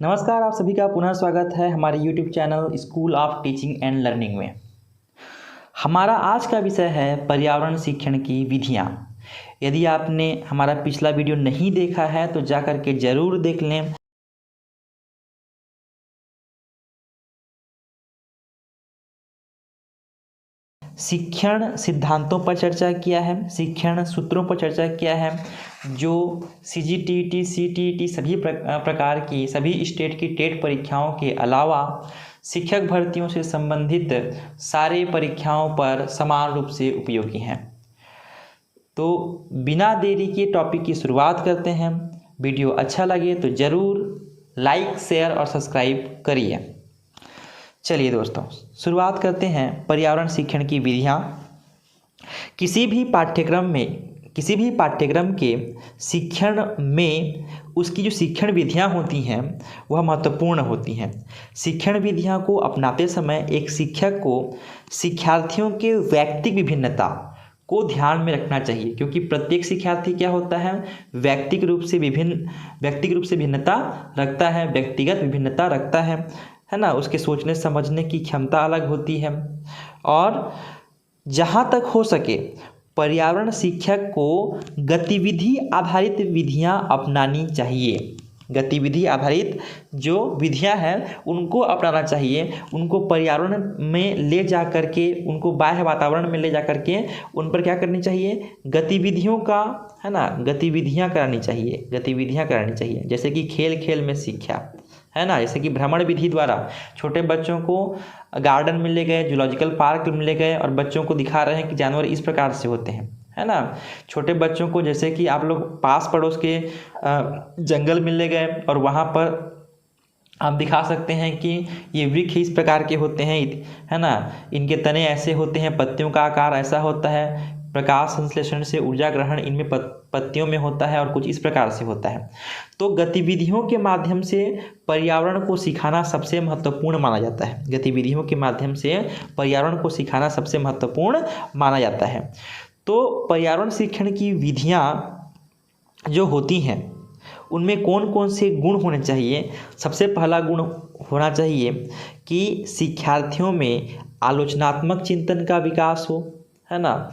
नमस्कार, आप सभी का पुनः स्वागत है हमारे YouTube channel school of teaching and learning में। हमारा आज का विषय है पर्यावरण शिक्षण की विधियाँ। यदि आपने हमारा पिछला वीडियो नहीं देखा है तो जा कर के ज़रूर देख लें। शिक्षण सिद्धांतों पर चर्चा किया है, शिक्षण सूत्रों पर चर्चा किया है, जो CGTT, CTET सभी प्रकार की सभी स्टेट की टेट परीक्षाओं के अलावा शिक्षक भर्तियों से संबंधित सारे परीक्षाओं पर समान रूप से उपयोगी हैं। तो बिना देरी के टॉपिक की शुरुआत करते हैं। वीडियो अच्छा लगे तो ज़रूर लाइक, शेयर और सब्सक्राइब करिए। चलिए दोस्तों, शुरुआत करते हैं पर्यावरण शिक्षण की विधियाँ। किसी भी पाठ्यक्रम के शिक्षण में उसकी जो शिक्षण विधियाँ होती हैं वह महत्वपूर्ण होती हैं। शिक्षण विधियाँ को अपनाते समय एक शिक्षक को शिक्षार्थियों के व्यक्तिगत विभिन्नता को ध्यान में रखना चाहिए, क्योंकि प्रत्येक शिक्षार्थी क्या होता है, व्यक्तिगत रूप से भिन्नता रखता है, व्यक्तिगत विभिन्नता रखता है ना। उसके सोचने समझने की क्षमता अलग होती है। और जहाँ तक हो सके पर्यावरण शिक्षक को गतिविधि आधारित विधियाँ अपनानी चाहिए। गतिविधि आधारित जो विधियाँ हैं उनको अपनाना चाहिए। उनको पर्यावरण में ले जा कर के, उनको बाह्य वातावरण में ले जा कर के उन पर क्या करनी चाहिए, गतिविधियों का, है ना, गतिविधियाँ करानी चाहिए। जैसे कि खेल खेल में शिक्षा, है ना। जैसे कि भ्रमण विधि द्वारा छोटे बच्चों को गार्डन में ले गए, जूलॉजिकल पार्क में ले गए और बच्चों को दिखा रहे हैं कि जानवर इस प्रकार से होते हैं, है ना। छोटे बच्चों को जैसे कि आप लोग पास पड़ोस के जंगल में ले गए और वहाँ पर आप दिखा सकते हैं कि ये वृक्ष इस प्रकार के होते हैं, है ना, इनके तने ऐसे होते हैं, पत्तियों का आकार ऐसा होता है, प्रकाश संश्लेषण से ऊर्जा ग्रहण इनमें पत्तियों में होता है और कुछ इस प्रकार से होता है। तो गतिविधियों के माध्यम से पर्यावरण को सिखाना सबसे महत्वपूर्ण माना जाता है। तो पर्यावरण शिक्षण की विधियाँ जो होती हैं उनमें कौन कौन से गुण होने चाहिए। सबसे पहला गुण होना चाहिए कि शिक्षार्थियों में आलोचनात्मक चिंतन का विकास हो, है ना,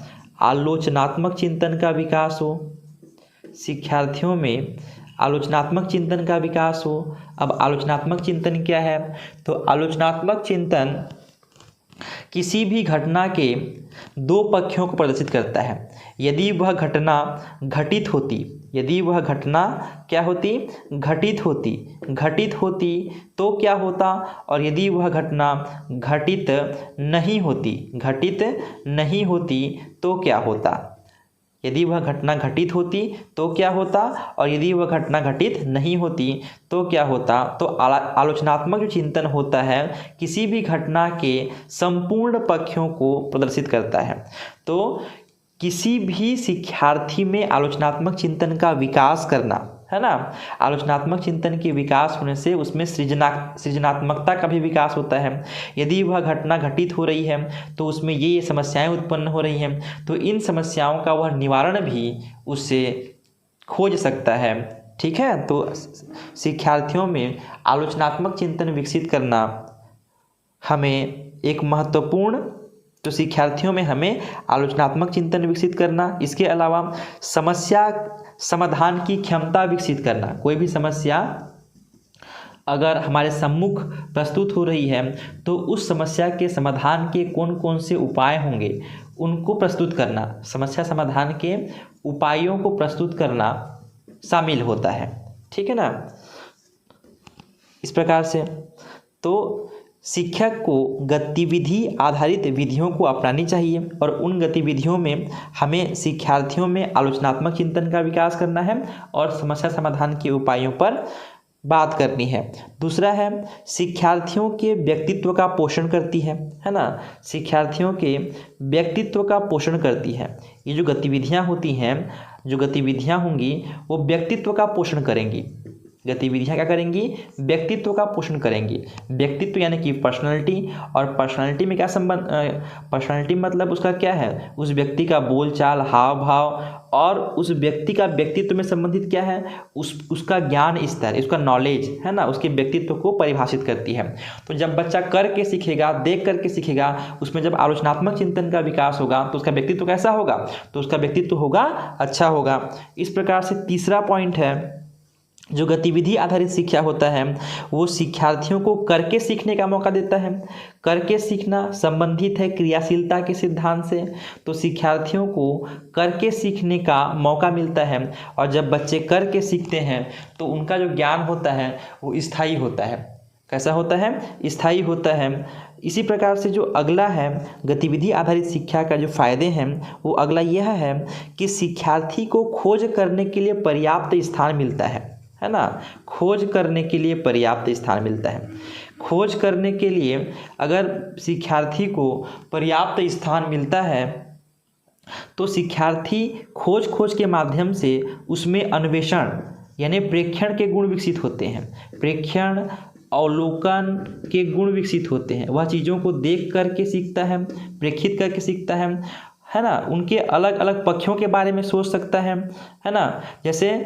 शिक्षार्थियों में आलोचनात्मक चिंतन का विकास हो। अब आलोचनात्मक चिंतन क्या है? तो आलोचनात्मक चिंतन किसी भी घटना के दो पक्षों को प्रदर्शित करता है। यदि वह घटना घटित होती तो क्या होता, और यदि वह घटना घटित नहीं होती तो क्या होता। यदि वह घटना घटित होती तो क्या होता, और यदि वह घटना घटित नहीं होती तो क्या होता। तो आलोचनात्मक जो चिंतन होता है किसी भी घटना के संपूर्ण पक्षों को प्रदर्शित करता है। तो किसी भी शिक्षार्थी में आलोचनात्मक चिंतन का विकास करना, है ना, आलोचनात्मक चिंतन के विकास होने से उसमें सृजनात्मकता का भी विकास होता है। यदि वह घटना घटित हो रही है तो उसमें ये समस्याएं उत्पन्न हो रही हैं, तो इन समस्याओं का वह निवारण भी उससे खोज सकता है। ठीक है, तो शिक्षार्थियों में आलोचनात्मक चिंतन विकसित करना इसके अलावा समस्या समाधान की क्षमता विकसित करना। कोई भी समस्या अगर हमारे सम्मुख प्रस्तुत हो रही है तो उस समस्या के समाधान के कौन कौन से उपाय होंगे उनको प्रस्तुत करना, समस्या समाधान के उपायों को प्रस्तुत करना शामिल होता है। ठीक है ना। इस प्रकार से तो शिक्षक को गतिविधि आधारित विधियों को अपनानी चाहिए और उन गतिविधियों में हमें शिक्षार्थियों में आलोचनात्मक चिंतन का विकास करना है और समस्या समाधान के उपायों पर बात करनी है। दूसरा है शिक्षार्थियों के व्यक्तित्व का पोषण करती है ना, शिक्षार्थियों के व्यक्तित्व का पोषण करती है। ये जो गतिविधियाँ होंगी वो व्यक्तित्व का पोषण करेंगी। गतिविधियाँ क्या करेंगी? व्यक्तित्व का पोषण करेंगी। व्यक्तित्व यानी कि पर्सनालिटी, और पर्सनालिटी में क्या संबंध, पर्सनालिटी मतलब उसका क्या है, उस व्यक्ति का बोलचाल, हाव भाव और उस व्यक्ति का व्यक्तित्व में संबंधित क्या है, उसका ज्ञान स्तर, उसका नॉलेज है ना, उसके व्यक्तित्व को परिभाषित करती है। तो जब बच्चा करके सीखेगा, देख करके सीखेगा, उसमें जब आलोचनात्मक चिंतन का विकास होगा तो उसका व्यक्तित्व कैसा होगा, तो उसका व्यक्तित्व होगा अच्छा होगा। इस प्रकार से तीसरा पॉइंट है, जो गतिविधि आधारित शिक्षा होता है वो शिक्षार्थियों को करके सीखने का मौका देता है। करके सीखना संबंधित है क्रियाशीलता के सिद्धांत से, तो शिक्षार्थियों को करके सीखने का मौका मिलता है, और जब बच्चे करके सीखते हैं तो उनका जो ज्ञान होता है वो स्थायी होता है। कैसा होता है, स्थायी होता है। इसी प्रकार से जो अगला है गतिविधि आधारित शिक्षा का जो फायदे हैं वो अगला यह है कि शिक्षार्थी को खोज करने के लिए पर्याप्त स्थान मिलता है ना, खोज करने के लिए पर्याप्त स्थान मिलता है। खोज करने के लिए अगर शिक्षार्थी को पर्याप्त स्थान मिलता है तो शिक्षार्थी खोज के माध्यम से उसमें अन्वेषण यानी प्रेक्षण के गुण विकसित होते हैं। प्रेक्षण अवलोकन के गुण विकसित होते हैं। वह चीज़ों को देख करके सीखता है, प्रेक्षित करके सीखता है ना, उनके अलग अलग पक्षों के बारे में सोच सकता है ना। जैसे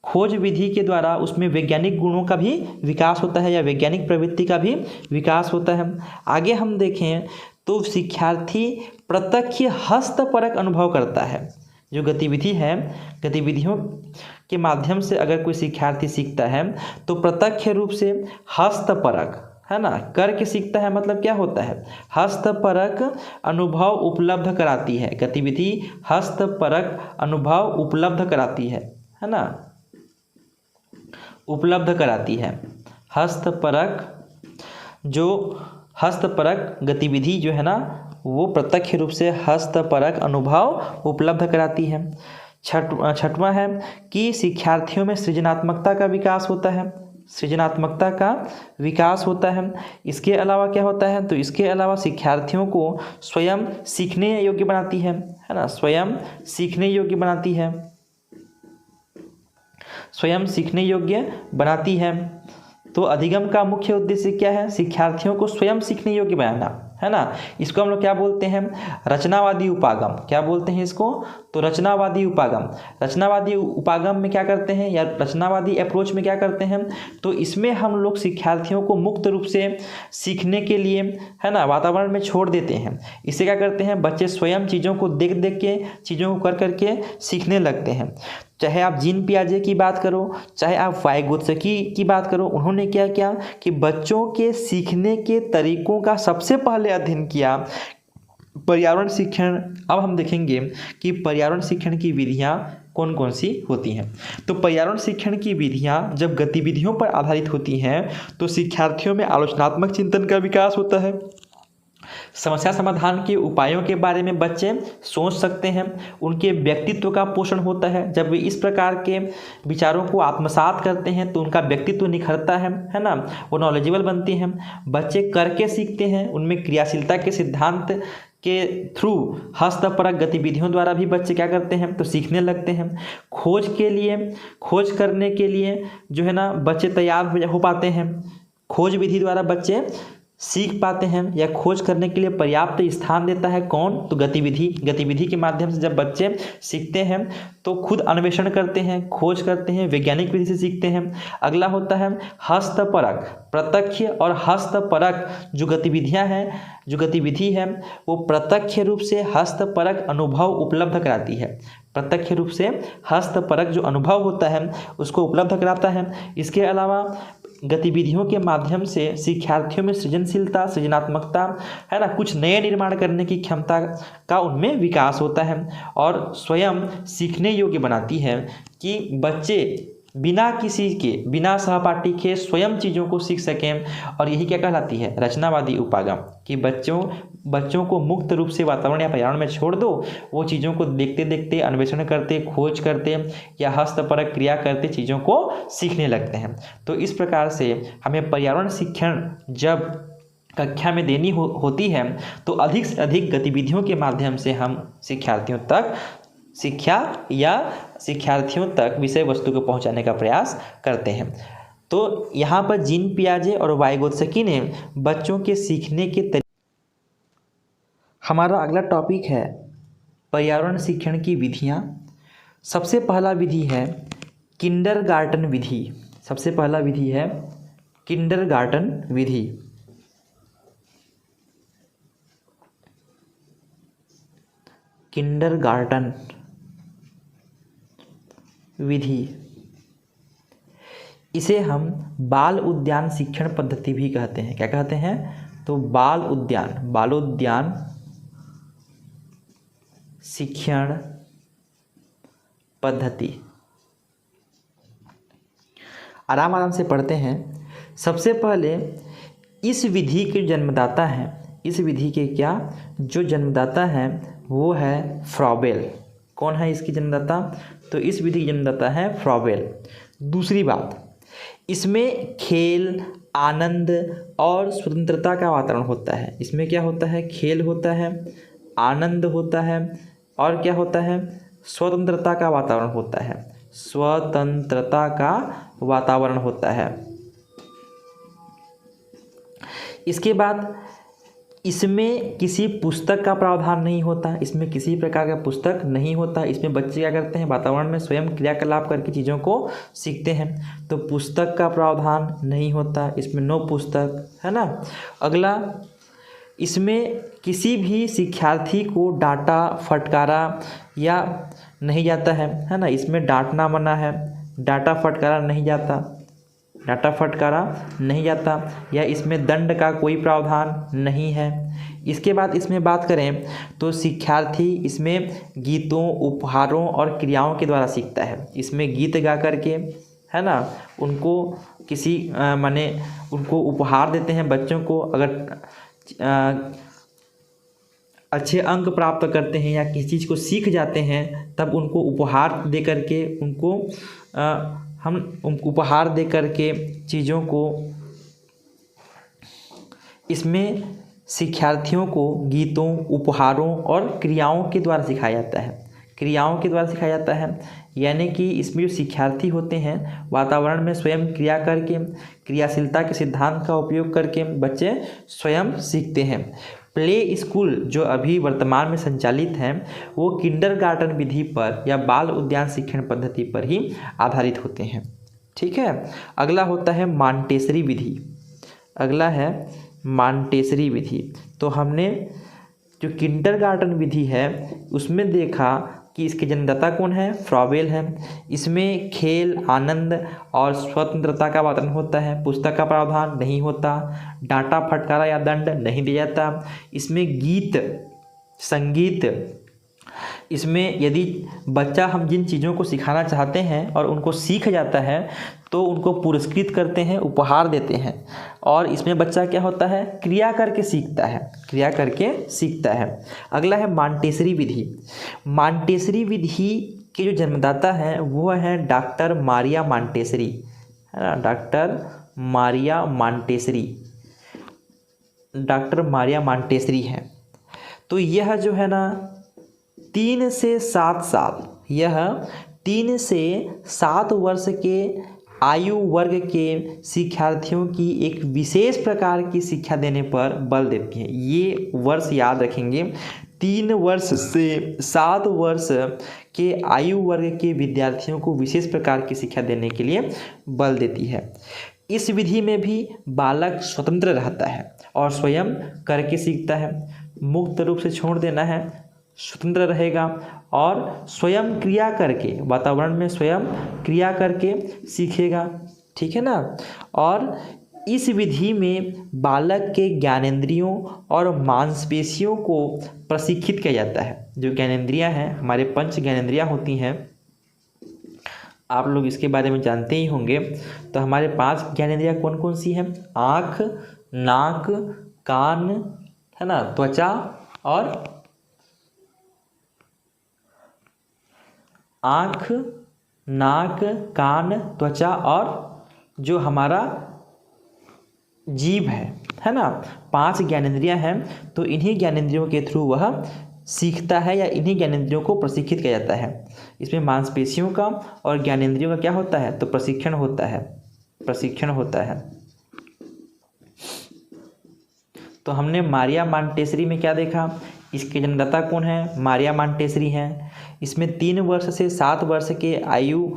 खोज विधि के द्वारा उसमें वैज्ञानिक गुणों का भी विकास होता है या वैज्ञानिक प्रवृत्ति का भी विकास होता है। आगे हम देखें तो शिक्षार्थी प्रत्यक्ष हस्तपरक अनुभव करता है। जो गतिविधि है, गतिविधियों के माध्यम से अगर कोई शिक्षार्थी सीखता है तो प्रत्यक्ष रूप से हस्तपरक है ना, करके सीखता है। मतलब क्या होता है, हस्तपरक अनुभव उपलब्ध कराती है। गतिविधि हस्तपरक अनुभव उपलब्ध कराती है ना, उपलब्ध कराती है। हस्तपरक गतिविधि जो है ना वो प्रत्यक्ष रूप से हस्तपरक अनुभव उपलब्ध कराती है। छठवां है कि शिक्षार्थियों में सृजनात्मकता का विकास होता है। सृजनात्मकता का विकास होता है। इसके अलावा क्या होता है, तो इसके अलावा शिक्षार्थियों को स्वयं सीखने योग्य बनाती है ना, स्वयं सीखने योग्य बनाती है, स्वयं सीखने योग्य बनाती है। तो अधिगम का मुख्य उद्देश्य क्या है, शिक्षार्थियों को स्वयं सीखने योग्य बनाना है ना। इसको हम लोग क्या बोलते हैं, रचनावादी उपागम। क्या बोलते हैं इसको, तो रचनावादी उपागम। रचनावादी उपागम में क्या करते हैं या रचनावादी अप्रोच में क्या करते हैं, तो इसमें हम लोग शिक्षार्थियों को मुक्त रूप से सीखने के लिए है ना वातावरण में छोड़ देते हैं। इससे क्या करते हैं, बच्चे स्वयं चीज़ों को देख देख के, चीज़ों को कर करके सीखने लगते हैं। चाहे आप जीन पियाजे की बात करो, चाहे आप वाइगोत्स्की की बात करो, उन्होंने क्या किया कि बच्चों के सीखने के तरीकों का सबसे पहले अध्ययन किया पर्यावरण शिक्षण। अब हम देखेंगे कि पर्यावरण शिक्षण की विधियां कौन कौन सी होती हैं। तो पर्यावरण शिक्षण की विधियां जब गतिविधियों पर आधारित होती हैं तो शिक्षार्थियों में आलोचनात्मक चिंतन का विकास होता है। समस्या समाधान के उपायों के बारे में बच्चे सोच सकते हैं। उनके व्यक्तित्व का पोषण होता है। जब वे इस प्रकार के विचारों को आत्मसात करते हैं तो उनका व्यक्तित्व निखरता है ना, वो नॉलेजेबल बनते हैं। बच्चे करके सीखते हैं, उनमें क्रियाशीलता के सिद्धांत के थ्रू हस्तपरक गतिविधियों द्वारा भी बच्चे क्या करते हैं, तो सीखने लगते हैं। खोज करने के लिए जो है ना बच्चे तैयार हो पाते हैं। खोज विधि द्वारा बच्चे सीख पाते हैं या खोज करने के लिए पर्याप्त स्थान देता है कौन, तो गतिविधि के माध्यम से जब बच्चे सीखते हैं तो खुद अन्वेषण करते हैं, खोज करते हैं, वैज्ञानिक विधि से सीखते हैं। अगला होता है हस्तपरक। प्रत्यक्ष और हस्तपरक जो गतिविधि है वो प्रत्यक्ष रूप से हस्तपरक अनुभव उपलब्ध कराती है। प्रत्यक्ष रूप से हस्तपरक जो अनुभव होता है उसको उपलब्ध कराता है। इसके अलावा गतिविधियों के माध्यम से शिक्षार्थियों में सृजनात्मकता है ना, कुछ नए निर्माण करने की क्षमता का उनमें विकास होता है और स्वयं सीखने योग्य बनाती है कि बच्चे बिना सहपाठी के स्वयं चीज़ों को सीख सकें। और यही क्या कहलाती है, रचनावादी उपागम, कि बच्चों को मुक्त रूप से वातावरण या पर्यावरण में छोड़ दो, वो चीज़ों को देखते देखते अन्वेषण करते, खोज करते या हस्तपरक क्रिया करते चीज़ों को सीखने लगते हैं। तो इस प्रकार से हमें पर्यावरण शिक्षण जब कक्षा में देनी होती है तो अधिक से अधिक गतिविधियों के माध्यम से हम शिक्षार्थियों तक विषय वस्तु को पहुंचाने का प्रयास करते हैं। तो यहाँ पर जीन पियाजे और वाइगोत्स्की ने बच्चों के सीखने के तरीके। हमारा अगला टॉपिक है पर्यावरण शिक्षण की विधियाँ। सबसे पहला विधि है किंडरगार्टन विधि। सबसे पहला विधि है किंडरगार्टन विधि। किंडरगार्टन विधि, इसे हम बाल उद्यान शिक्षण पद्धति भी कहते हैं। क्या कहते हैं? तो बालोद्यान शिक्षण पद्धति। आराम से पढ़ते हैं। सबसे पहले इस विधि के जन्मदाता हैं, इस विधि के क्या जो जन्मदाता हैं वो है फ्रॉबेल। कौन है इसकी जन्मदाता? तो इस विधि की जन्मदाता है फ्रॉबेल। दूसरी बात, इसमें खेल, आनंद और स्वतंत्रता का वातावरण होता है। इसमें क्या होता है? खेल होता है, आनंद होता है और क्या होता है? स्वतंत्रता का वातावरण होता है। स्वतंत्रता का वातावरण होता है। इसके बाद इसमें किसी पुस्तक का प्रावधान नहीं होता, इसमें किसी प्रकार का पुस्तक नहीं होता। इसमें बच्चे क्या करते हैं? वातावरण में स्वयं क्रियाकलाप करके चीज़ों को सीखते हैं। तो पुस्तक का प्रावधान नहीं होता, इसमें नो पुस्तक, है ना। अगला, इसमें किसी भी शिक्षार्थी को डांटा फटकारा या नहीं जाता है ना। इसमें डांटना मना है, डांटा फटकारा नहीं जाता, डांटा फटकारा नहीं जाता, या इसमें दंड का कोई प्रावधान नहीं है। इसके बाद इसमें बात करें तो शिक्षार्थी इसमें गीतों, उपहारों और क्रियाओं के द्वारा सीखता है। इसमें गीत गा करके, है ना, उनको किसी माने उनको उपहार देते हैं बच्चों को। अगर अच्छे अंक प्राप्त करते हैं या किसी चीज़ को सीख जाते हैं तब उनको उपहार दे करके हम उपहार दे करके चीज़ों को, इसमें शिक्षार्थियों को गीतों, उपहारों और क्रियाओं के द्वारा सिखाया जाता है। क्रियाओं के द्वारा सिखाया जाता है, यानी कि इसमें जो शिक्षार्थी होते हैं वातावरण में स्वयं क्रिया करके, क्रियाशीलता के सिद्धांत का उपयोग करके बच्चे स्वयं सीखते हैं। प्ले स्कूल जो अभी वर्तमान में संचालित हैं वो किंडरगार्टन विधि पर या बाल उद्यान शिक्षण पद्धति पर ही आधारित होते हैं। ठीक है। अगला होता है मॉन्टेसरी विधि। अगला है मॉन्टेसरी विधि। तो हमने जो किंडरगार्टन विधि है उसमें देखा कि इसके जन्मदाता कौन है? फ्रॉबेल है। इसमें खेल, आनंद और स्वतंत्रता का वातावरण होता है। पुस्तक का प्रावधान नहीं होता, डांटा फटकारा या दंड नहीं दिया जाता। इसमें गीत, संगीत, इसमें यदि बच्चा हम जिन चीज़ों को सिखाना चाहते हैं और उनको सीख जाता है तो उनको पुरस्कृत करते हैं, उपहार देते हैं। और इसमें बच्चा क्या होता है? क्रिया करके सीखता है, क्रिया करके सीखता है। अगला है मॉन्टेसरी विधि। मॉन्टेसरी विधि के जो जन्मदाता हैं वो है डॉक्टर मारिया मॉन्टेसरी, है ना। Doctor Maria Montessori, doctor Maria Montessori है। तो यह जो है ना 3 से 7 साल, यह 3 से 7 वर्ष के आयु वर्ग के शिक्षार्थियों की एक विशेष प्रकार की शिक्षा देने पर बल देती है। ये वर्ष याद रखेंगे, 3 वर्ष से 7 वर्ष के आयु वर्ग के विद्यार्थियों को विशेष प्रकार की शिक्षा देने के लिए बल देती है। इस विधि में भी बालक स्वतंत्र रहता है और स्वयं करके सीखता है। मुक्त रूप से छोड़ देना है, स्वतंत्र रहेगा और स्वयं क्रिया करके, वातावरण में स्वयं क्रिया करके सीखेगा। ठीक है ना। और इस विधि में बालक के ज्ञानेंद्रियों और मांसपेशियों को प्रशिक्षित किया जाता है। जो ज्ञानेंद्रियां हैं, हमारे 5 ज्ञानेंद्रियां होती हैं, आप लोग इसके बारे में जानते ही होंगे। तो हमारे 5 ज्ञानेंद्रियां कौन कौन सी हैं? आँख, नाक, कान, है ना, त्वचा और आँख, नाक, कान, त्वचा और जो हमारा जीभ है ना। 5 ज्ञानेंद्रियां हैं। तो इन्हीं ज्ञानेंद्रियों के थ्रू वह सीखता है या इन्हीं ज्ञानेंद्रियों को प्रशिक्षित किया जाता है। इसमें मांसपेशियों का और ज्ञानेंद्रियों का क्या होता है? तो प्रशिक्षण होता है, प्रशिक्षण होता है। तो हमने मारिया मॉन्टेसरी में क्या देखा इसके जन्मदाता कौन है? मारिया मॉन्टेसरी हैं। इसमें 3 वर्ष से 7 वर्ष के आयु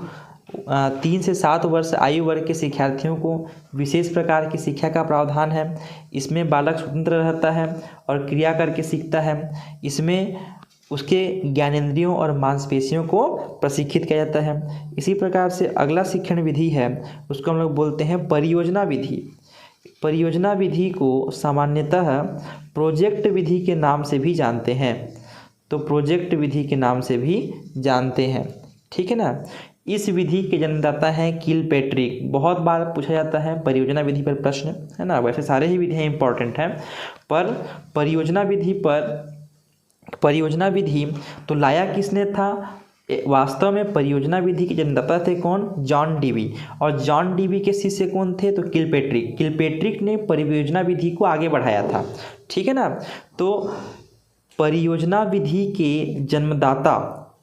3 से 7 वर्ष आयु वर्ग के शिक्षार्थियों को विशेष प्रकार की शिक्षा का प्रावधान है। इसमें बालक स्वतंत्र रहता है और क्रिया करके सीखता है। इसमें उसके ज्ञानेंद्रियों और मांसपेशियों को प्रशिक्षित किया जाता है। इसी प्रकार से अगला शिक्षण विधि है, उसको हम लोग बोलते हैं परियोजना विधि। परियोजना विधि को सामान्यतः प्रोजेक्ट विधि के नाम से भी जानते हैं। तो प्रोजेक्ट विधि के नाम से भी जानते हैं, ठीक है ना। इस विधि के जन्मदाता हैं किलपेट्रिक। बहुत बार पूछा जाता है परियोजना विधि पर प्रश्न, है ना। वैसे सारे ही विधियाँ इंपॉर्टेंट हैं, पर परियोजना विधि तो लाया किसने था? वास्तव में परियोजना विधि के जन्मदाता थे कौन? John Dewey. और जॉन डीवी के शिष्य कौन थे? तो किलपेट्रिक। किलपेट्रिक ने परियोजना विधि को आगे बढ़ाया था, ठीक है ना। तो परियोजना विधि के जन्मदाता,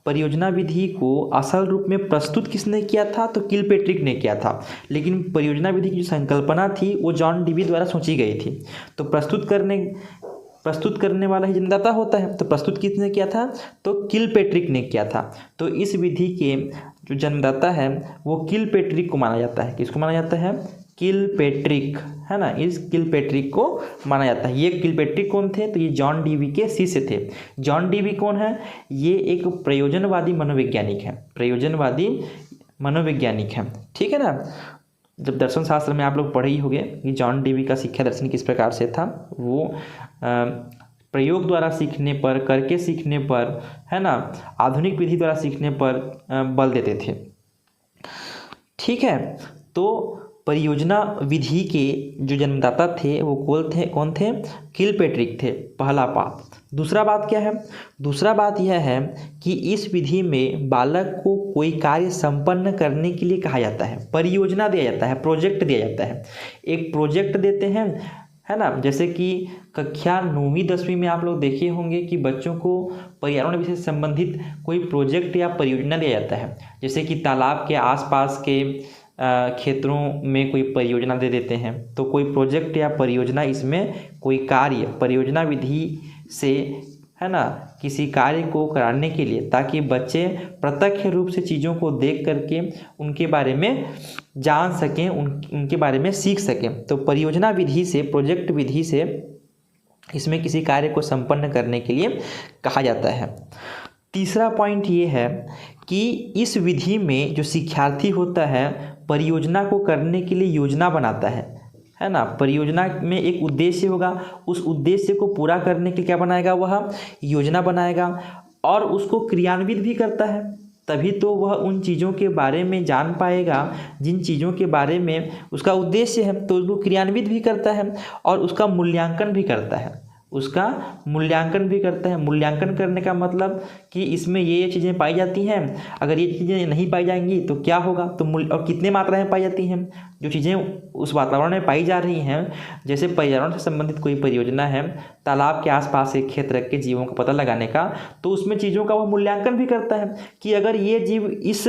परियोजना विधि को असल रूप में प्रस्तुत किसने किया था? तो किलपेट्रिक ने किया था। लेकिन परियोजना विधि की जो संकल्पना थी वो जॉन डीवी द्वारा सोची गई थी। तो प्रस्तुत करने वाला ही जन्मदाता होता है। तो प्रस्तुत किसने किया था? तो किलपेट्रिक ने किया था। तो इस विधि के जो जन्मदाता है वो किलपेट्रिक को माना जाता है। किसको माना जाता है? किलपेट्रिक, है ना। इस किलपेट्रिक को माना जाता है। ये किलपेट्रिक कौन थे? तो ये जॉन डीवी के शिष्य थे। जॉन डीवी कौन है? ये एक प्रयोजनवादी मनोवैज्ञानिक है। प्रयोजनवादी मनोवैज्ञानिक है, ठीक है ना। जब दर्शन शास्त्र में आप लोग पढ़े ही होंगे कि जॉन डीवी का शिक्षा दर्शन किस प्रकार से था। वो प्रयोग द्वारा सीखने पर, करके सीखने पर, है ना, आधुनिक विधि द्वारा सीखने पर बल देते थे, ठीक है। तो परियोजना विधि के जो जन्मदाता थे वो कौन थे? किलपेट्रिक थे। पहला बात। दूसरा बात क्या है? दूसरा बात यह है कि इस विधि में बालक को कोई कार्य संपन्न करने के लिए कहा जाता है, परियोजना दिया जाता है, प्रोजेक्ट दिया जाता है। एक प्रोजेक्ट देते हैं, है ना। जैसे कि कक्षा 9वीं 10वीं में आप लोग देखे होंगे कि बच्चों को पर्यावरण विषय से संबंधित कोई प्रोजेक्ट या परियोजना दिया जाता है। जैसे कि तालाब के आसपास के क्षेत्रों में कोई परियोजना दे देते हैं। तो कोई प्रोजेक्ट या परियोजना, इसमें कोई कार्य परियोजना विधि से, है ना, किसी कार्य को कराने के लिए, ताकि बच्चे प्रत्यक्ष रूप से चीज़ों को देख करके उनके बारे में जान सकें, उनके बारे में सीख सकें। तो परियोजना विधि से, प्रोजेक्ट विधि से इसमें किसी कार्य को संपन्न करने के लिए कहा जाता है। तीसरा पॉइंट ये है कि इस विधि में जो शिक्षार्थी होता है परियोजना को करने के लिए योजना बनाता है ना। परियोजना में एक उद्देश्य होगा, उस उद्देश्य को पूरा करने के लिए क्या बनाएगा? वह योजना बनाएगा और उसको क्रियान्वित भी करता है। तभी तो वह उन चीज़ों के बारे में जान पाएगा जिन चीज़ों के बारे में उसका उद्देश्य है। तो उसको क्रियान्वित भी करता है और उसका मूल्यांकन भी करता है। मूल्यांकन करने का मतलब कि इसमें ये चीज़ें पाई जाती हैं, अगर ये चीज़ें नहीं पाई जाएंगी तो क्या होगा, तो और कितने मात्रा में पाई जाती हैं जो चीज़ें उस वातावरण में पाई जा रही हैं। जैसे पर्यावरण से संबंधित कोई परियोजना है, तालाब के आसपास एक क्षेत्र के जीवों का पता लगाने का, तो उसमें चीज़ों का वह मूल्यांकन भी करता है कि अगर ये जीव इस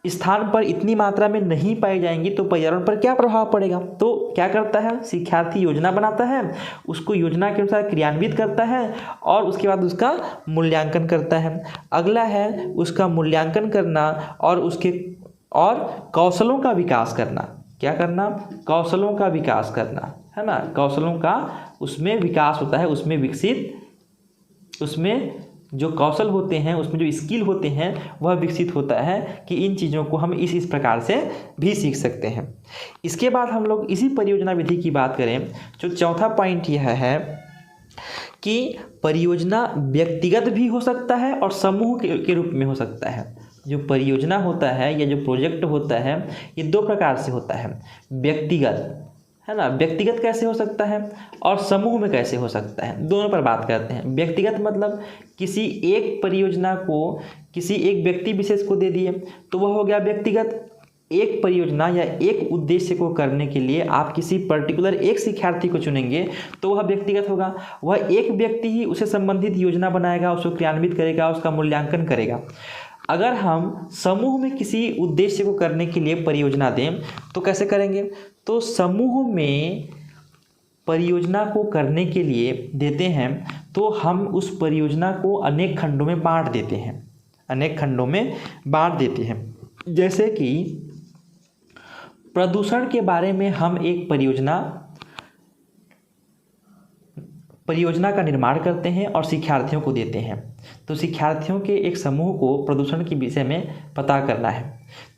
स्थान पर इतनी मात्रा में नहीं पाई जाएंगी तो पर्यावरण पर क्या प्रभाव पड़ेगा। तो क्या करता है? शिक्षार्थी योजना बनाता है, उसको योजना के अनुसार क्रियान्वित करता है और उसके बाद उसका मूल्यांकन करता है। अगला है उसका मूल्यांकन करना और कौशलों का विकास करना। क्या करना? कौशलों का विकास करना, है ना। कौशलों का उसमें विकास होता है, उसमें जो कौशल होते हैं, उसमें जो स्किल होते हैं वह विकसित होता है कि इन चीज़ों को हम इस प्रकार से भी सीख सकते हैं। इसके बाद हम लोग इसी परियोजना विधि की बात करें। जो चौथा पॉइंट यह है कि परियोजना व्यक्तिगत भी हो सकता है और समूह के रूप में हो सकता है। जो परियोजना होता है या जो प्रोजेक्ट होता है ये 2 प्रकार से होता है। व्यक्तिगत, है ना, व्यक्तिगत कैसे हो सकता है और समूह में कैसे हो सकता है, दोनों पर बात करते हैं। व्यक्तिगत मतलब किसी एक परियोजना को किसी एक व्यक्ति विशेष को दे दिए तो वह हो गया व्यक्तिगत। एक परियोजना या एक उद्देश्य को करने के लिए आप किसी पर्टिकुलर एक शिक्षार्थी को चुनेंगे तो वह व्यक्तिगत होगा। वह एक व्यक्ति ही उसे संबंधित योजना बनाएगा, उसको क्रियान्वित करेगा, उसका मूल्यांकन करेगा। अगर हम समूह में किसी उद्देश्य को करने के लिए परियोजना दें तो कैसे करेंगे? तो समूह में परियोजना को करने के लिए देते हैं तो हम उस परियोजना को अनेक खंडों में बांट देते हैं, अनेक खंडों में बांट देते हैं। जैसे कि प्रदूषण के बारे में हम एक परियोजना का निर्माण करते हैं और शिक्षार्थियों को देते हैं। तो शिक्षार्थियों के एक समूह को प्रदूषण के विषय में पता करना है,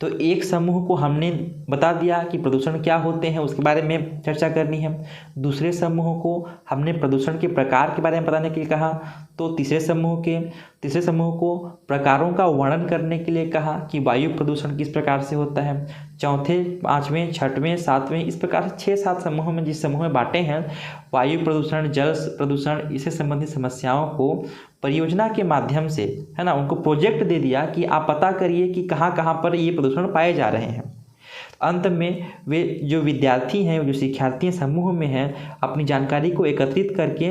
तो एक समूह को हमने बता दिया कि प्रदूषण क्या होते हैं, उसके बारे में चर्चा करनी है। दूसरे समूह को हमने प्रदूषण के प्रकार के बारे में बताने के लिए कहा, तो तीसरे समूह को प्रकारों का वर्णन करने के लिए कहा कि वायु प्रदूषण किस प्रकार से होता है। चौथे, पाँचवें, छठवें, सातवें, इस प्रकार से 6-7 समूहों में, जिस समूह में बांटे हैं, वायु प्रदूषण, जल प्रदूषण, इससे संबंधित समस्याओं को परियोजना के माध्यम से, है ना, उनको प्रोजेक्ट दे दिया कि आप पता करिए कि कहाँ कहाँ पर ये प्रदूषण पाए जा रहे हैं। अंत में वे जो विद्यार्थी हैं, जो शिक्षार्थी समूह में हैं, अपनी जानकारी को एकत्रित करके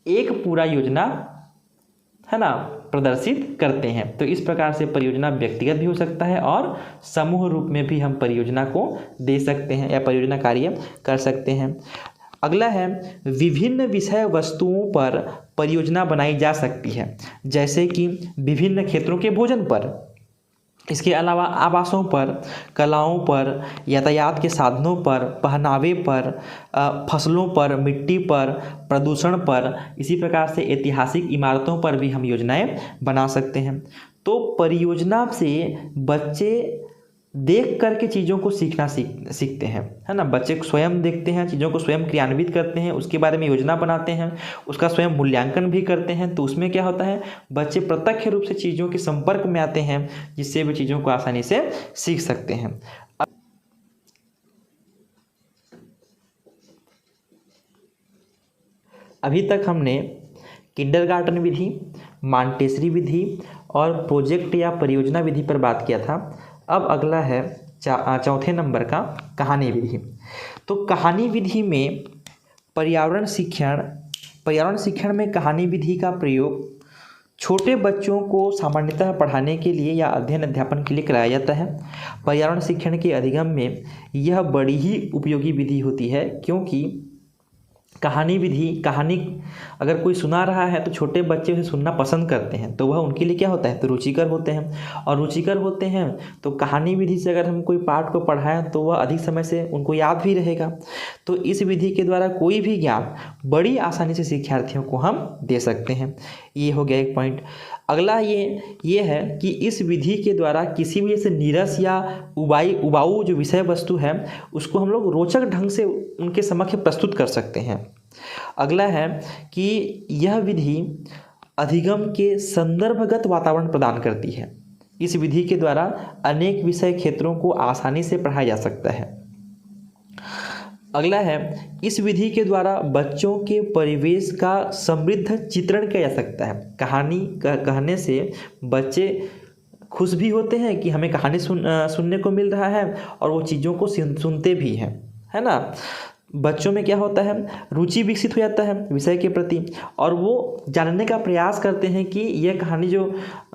एक पूरा योजना, है ना, प्रदर्शित करते हैं। तो इस प्रकार से परियोजना व्यक्तिगत भी हो सकता है और समूह रूप में भी हम परियोजना को दे सकते हैं या परियोजना कार्य कर सकते हैं। अगला है, विभिन्न विषय वस्तुओं पर परियोजना बनाई जा सकती है, जैसे कि विभिन्न क्षेत्रों के भोजन पर, इसके अलावा आवासों पर, कलाओं पर, यातायात के साधनों पर, पहनावे पर, फसलों पर, मिट्टी पर, प्रदूषण पर, इसी प्रकार से ऐतिहासिक इमारतों पर भी हम योजनाएं बना सकते हैं। तो परियोजना से बच्चे देख करके चीज़ों को सीखते हैं, है ना। बच्चे स्वयं देखते हैं, चीज़ों को स्वयं क्रियान्वित करते हैं, उसके बारे में योजना बनाते हैं, उसका स्वयं मूल्यांकन भी करते हैं। तो उसमें क्या होता है, बच्चे प्रत्यक्ष रूप से चीज़ों के संपर्क में आते हैं, जिससे वे चीज़ों को आसानी से सीख सकते हैं। अभी तक हमने किंडरगार्टन विधि, मॉन्टेसरी विधि और प्रोजेक्ट या परियोजना विधि पर बात किया था। अब अगला है चौथे नंबर का कहानी विधि। तो कहानी विधि में पर्यावरण शिक्षण में कहानी विधि का प्रयोग छोटे बच्चों को सामान्यतः पढ़ाने के लिए या अध्ययन अध्यापन के लिए कराया जाता है। पर्यावरण शिक्षण के अधिगम में यह बड़ी ही उपयोगी विधि होती है, क्योंकि कहानी अगर कोई सुना रहा है तो छोटे बच्चे उसे सुनना पसंद करते हैं, तो वह उनके लिए क्या होता है, तो रुचिकर होते हैं। और रुचिकर होते हैं तो कहानी विधि से अगर हम कोई पाठ को पढ़ाएं तो वह अधिक समय से उनको याद भी रहेगा। तो इस विधि के द्वारा कोई भी ज्ञान बड़ी आसानी से शिक्षार्थियों को हम दे सकते हैं। ये हो गया एक पॉइंट। अगला ये है कि इस विधि के द्वारा किसी भी जैसे नीरस या उबाऊ जो विषय वस्तु है, उसको हम लोग रोचक ढंग से उनके समक्ष प्रस्तुत कर सकते हैं। अगला है कि यह विधि अधिगम के संदर्भगत वातावरण प्रदान करती है। इस विधि के द्वारा अनेक विषय क्षेत्रों को आसानी से पढ़ाया जा सकता है। अगला है, इस विधि के द्वारा बच्चों के परिवेश का समृद्ध चित्रण किया जा सकता है। कहानी कहने से बच्चे खुश भी होते हैं कि हमें कहानी सुनने को मिल रहा है, और वो चीज़ों को सुनते भी हैं, है ना। बच्चों में क्या होता है, रुचि विकसित हो जाता है विषय के प्रति, और वो जानने का प्रयास करते हैं कि यह कहानी जो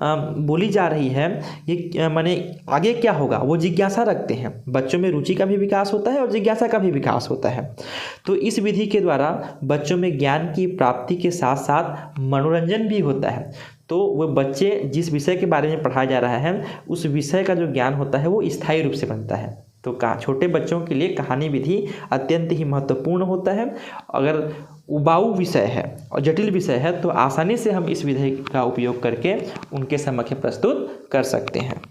बोली जा रही है, ये माने आगे क्या होगा, वो जिज्ञासा रखते हैं। बच्चों में रुचि का भी विकास होता है और जिज्ञासा का भी विकास होता है। तो इस विधि के द्वारा बच्चों में ज्ञान की प्राप्ति के साथ साथ मनोरंजन भी होता है। तो वो बच्चे जिस विषय के बारे में पढ़ाया जा रहा है, उस विषय का जो ज्ञान होता है वो स्थायी रूप से बनता है। तो छोटे बच्चों के लिए कहानी विधि अत्यंत ही महत्वपूर्ण होता है। अगर उबाऊ विषय है और जटिल विषय है तो आसानी से हम इस विधि का उपयोग करके उनके समक्ष प्रस्तुत कर सकते हैं।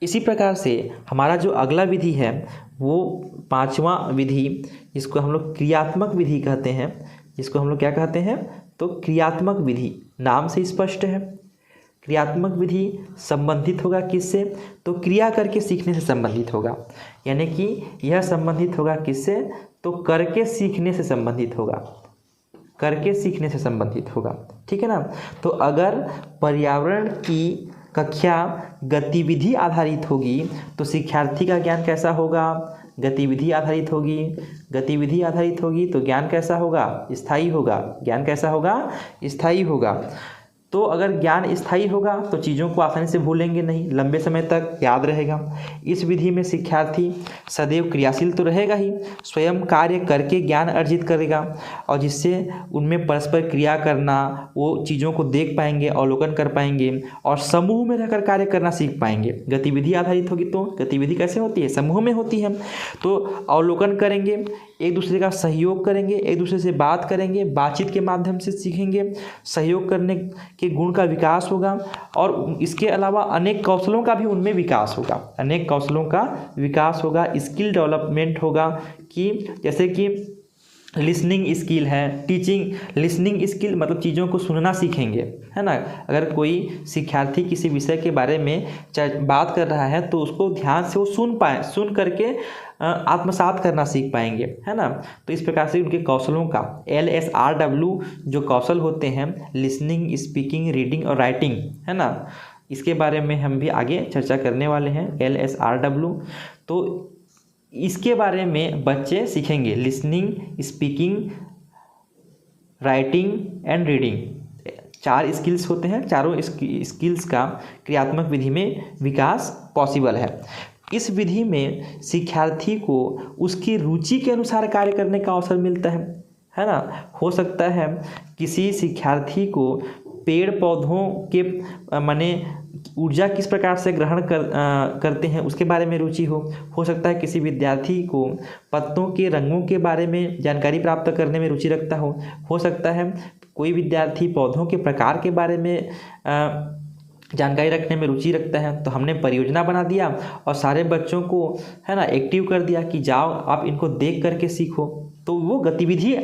इसी प्रकार से हमारा जो अगला विधि है वो पांचवा विधि, जिसको हम लोग क्रियात्मक विधि कहते हैं, जिसको हम लोग क्या कहते हैं, तो क्रियात्मक विधि नाम से स्पष्ट है। क्रियात्मक विधि संबंधित होगा किससे, तो क्रिया करके सीखने से संबंधित होगा। यानी कि यह संबंधित होगा किससे, तो करके सीखने से संबंधित होगा, करके सीखने से संबंधित होगा, ठीक है ना। तो अगर पर्यावरण की कक्षा गतिविधि आधारित होगी तो शिक्षार्थी का ज्ञान कैसा होगा, गतिविधि आधारित होगी। गतिविधि आधारित होगी तो ज्ञान कैसा होगा, स्थायी होगा। ज्ञान कैसा होगा, स्थायी होगा। तो अगर ज्ञान स्थायी होगा तो चीज़ों को आसानी से भूलेंगे नहीं, लंबे समय तक याद रहेगा। इस विधि में शिक्षार्थी सदैव क्रियाशील तो रहेगा ही, स्वयं कार्य करके ज्ञान अर्जित करेगा, और जिससे उनमें परस्पर क्रिया करना, वो चीज़ों को देख पाएंगे, अवलोकन कर पाएंगे और समूह में रहकर कार्य करना सीख पाएंगे। गतिविधि आधारित होगी तो गतिविधि कैसे होती है? समूह में होती है। तो अवलोकन करेंगे, एक दूसरे का सहयोग करेंगे, एक दूसरे से बात करेंगे, बातचीत के माध्यम से सीखेंगे, सहयोग करने के गुण का विकास होगा, और इसके अलावा अनेक कौशलों का भी उनमें विकास होगा, अनेक कौशलों का विकास होगा, स्किल डेवलपमेंट होगा। कि जैसे कि लिसनिंग स्किल है, टीचिंग लिसनिंग स्किल मतलब चीज़ों को सुनना सीखेंगे, है ना। अगर कोई शिक्षार्थी किसी विषय के बारे में बात कर रहा है तो उसको ध्यान से वो सुन करके आत्मसात करना सीख पाएंगे, है ना। तो इस प्रकार से उनके कौशलों का LSRW जो कौशल होते हैं, लिसनिंग, स्पीकिंग, रीडिंग और राइटिंग, है ना, इसके बारे में हम भी आगे चर्चा करने वाले हैं। LSRW तो इसके बारे में बच्चे सीखेंगे, listening, speaking, writing and reading, 4 skills होते हैं। चारों स्किल्स का क्रियात्मक विधि में विकास पॉसिबल है। इस विधि में शिक्षार्थी को उसकी रुचि के अनुसार कार्य करने का अवसर मिलता है ना। हो सकता है किसी शिक्षार्थी को पेड़ पौधों के माने ऊर्जा किस प्रकार से ग्रहण करते हैं उसके बारे में रुचि हो सकता है किसी विद्यार्थी को पत्तों के रंगों के बारे में जानकारी प्राप्त करने में रुचि रखता हो सकता है कोई विद्यार्थी पौधों के प्रकार के बारे में जानकारी रखने में रुचि रखता है। तो हमने परियोजना बना दिया और सारे बच्चों को, है ना, एक्टिव कर दिया कि जाओ आप इनको देख करके सीखो। तो वो गतिविधि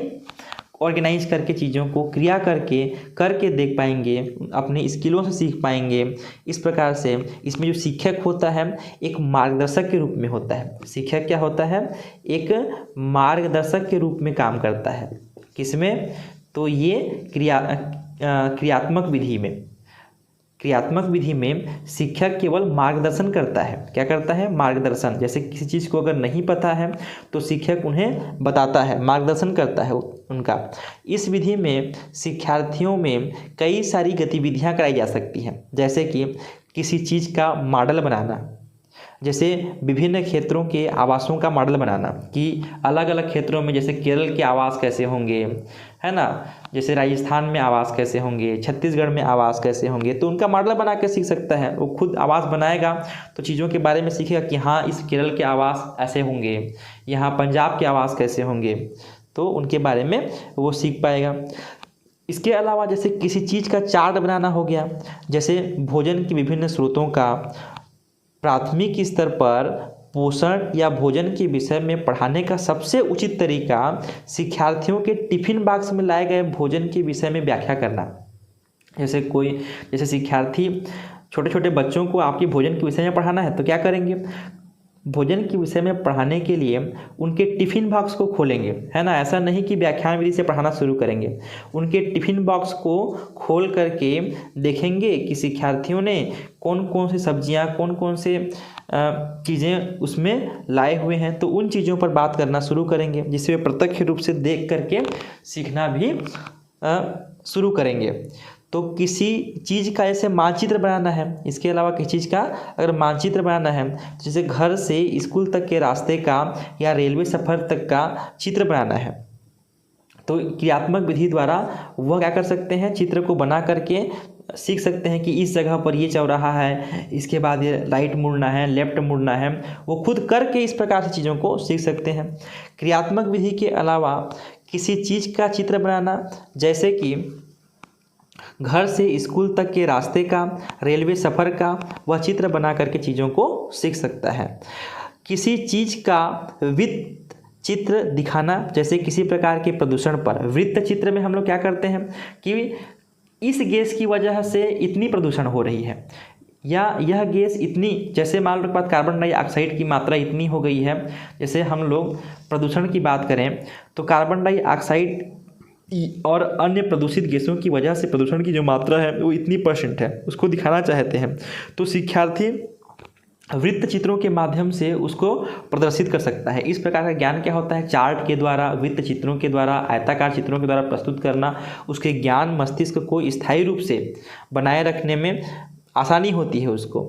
ऑर्गेनाइज करके चीज़ों को क्रिया करके देख पाएंगे, अपने स्किलों से सीख पाएंगे। इस प्रकार से इसमें जो शिक्षक होता है एक मार्गदर्शक के रूप में होता है। शिक्षक क्या होता है? एक मार्गदर्शक के रूप में काम करता है। किसमें? तो ये क्रियात्मक विधि में शिक्षक केवल मार्गदर्शन करता है। क्या करता है? मार्गदर्शन। जैसे किसी चीज़ को अगर नहीं पता है तो शिक्षक उन्हें बताता है, मार्गदर्शन करता है उनका। इस विधि में शिक्षार्थियों में कई सारी गतिविधियां कराई जा सकती हैं, जैसे कि किसी चीज़ का मॉडल बनाना, जैसे विभिन्न क्षेत्रों के आवासों का मॉडल बनाना कि अलग अलग क्षेत्रों में जैसे केरल के आवास कैसे होंगे, है ना, जैसे राजस्थान में आवास कैसे होंगे, छत्तीसगढ़ में आवास कैसे होंगे, तो उनका मॉडल बना के सीख सकता है। वो खुद आवास बनाएगा तो चीज़ों के बारे में सीखेगा कि हाँ इस केरल के आवास ऐसे होंगे, यहाँ पंजाब के आवास कैसे होंगे, तो उनके बारे में वो सीख पाएगा। इसके अलावा जैसे किसी चीज़ का चार्ट बनाना हो गया, जैसे भोजन के विभिन्न स्रोतों का प्राथमिक स्तर पर पोषण या भोजन के विषय में पढ़ाने का सबसे उचित तरीका शिक्षार्थियों के टिफिन बॉक्स में लाए गए भोजन के विषय में व्याख्या करना। जैसे शिक्षार्थी छोटे छोटे बच्चों को आपके भोजन के विषय में पढ़ाना है तो क्या करेंगे? भोजन के विषय में पढ़ाने के लिए उनके टिफ़िन बॉक्स को खोलेंगे, है ना। ऐसा नहीं कि व्याख्यान विधि से पढ़ाना शुरू करेंगे, उनके टिफ़िन बॉक्स को खोल करके देखेंगे कि शिक्षार्थियों ने कौन कौन सी सब्जियां, कौन कौन से चीज़ें उसमें लाए हुए हैं, तो उन चीज़ों पर बात करना शुरू करेंगे, जिससे वे प्रत्यक्ष रूप से देख करके सीखना भी शुरू करेंगे। तो किसी चीज़ का ऐसे मानचित्र बनाना है, इसके अलावा किसी चीज़ का अगर मानचित्र बनाना है, जैसे घर से स्कूल तक के रास्ते का या रेलवे सफ़र तक का चित्र बनाना है, तो क्रियात्मक विधि द्वारा वह क्या कर सकते हैं? चित्र को बना करके सीख सकते हैं कि इस जगह पर ये चौराहा है, इसके बाद ये राइट मुड़ना है, लेफ्ट मुड़ना है। वो खुद करके इस प्रकार से चीज़ों को सीख सकते हैं। क्रियात्मक विधि के अलावा किसी चीज़ का चित्र बनाना, जैसे कि घर से स्कूल तक के रास्ते का, रेलवे सफ़र का, वह चित्र बना करके चीज़ों को सीख सकता है। किसी चीज़ का वृत्त चित्र दिखाना, जैसे किसी प्रकार के प्रदूषण पर वृत्त चित्र में हम लोग क्या करते हैं कि इस गैस की वजह से इतनी प्रदूषण हो रही है, या यह गैस इतनी, जैसे मान लो बात कार्बन डाइऑक्साइड की मात्रा इतनी हो गई है। जैसे हम लोग प्रदूषण की बात करें तो कार्बन डाइऑक्साइड और अन्य प्रदूषित गैसों की वजह से प्रदूषण की जो मात्रा है वो इतनी % है, उसको दिखाना चाहते हैं। तो शिक्षार्थी वृत्त चित्रों के माध्यम से उसको प्रदर्शित कर सकता है। इस प्रकार का ज्ञान क्या होता है, चार्ट के द्वारा, वृत्त चित्रों के द्वारा, आयताकार चित्रों के द्वारा प्रस्तुत करना, उसके ज्ञान मस्तिष्क को स्थायी रूप से बनाए रखने में आसानी होती है उसको,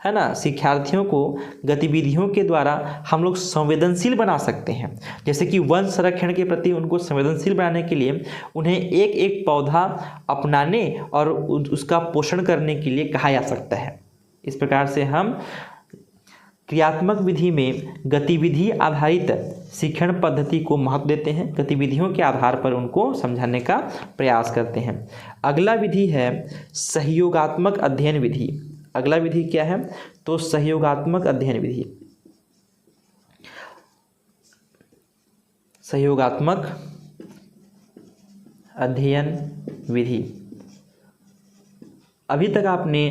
है ना। शिक्षार्थियों को गतिविधियों के द्वारा हम लोग संवेदनशील बना सकते हैं। जैसे कि वन संरक्षण के प्रति उनको संवेदनशील बनाने के लिए उन्हें एक एक पौधा अपनाने और उसका पोषण करने के लिए कहा जा सकता है। इस प्रकार से हम क्रियात्मक विधि में गतिविधि आधारित शिक्षण पद्धति को महत्व देते हैं, गतिविधियों के आधार पर उनको समझाने का प्रयास करते हैं। अगला विधि है सहयोगात्मक अध्ययन विधि। अगला विधि क्या है, तो सहयोगात्मक अध्ययन विधि। सहयोगात्मक अध्ययन विधि। अभी तक आपने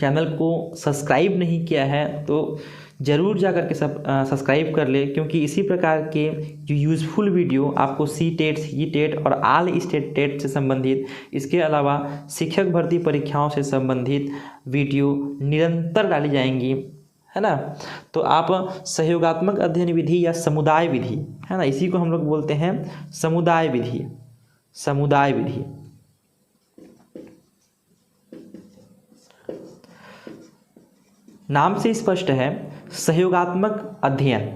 चैनल को सब्सक्राइब नहीं किया है तो ज़रूर जा कर के सब्सक्राइब कर ले, क्योंकि इसी प्रकार के जो यूज़फुल वीडियो आपको सी-टेट, सी-टेट और ऑल स्टेट टेट से संबंधित, इसके अलावा शिक्षक भर्ती परीक्षाओं से संबंधित वीडियो निरंतर डाली जाएंगी, है ना। तो आप सहयोगात्मक अध्ययन विधि या समुदाय विधि, है ना, इसी को हम लोग बोलते हैं समुदाय विधि। समुदाय विधि नाम से स्पष्ट है, सहयोगात्मक अध्ययन,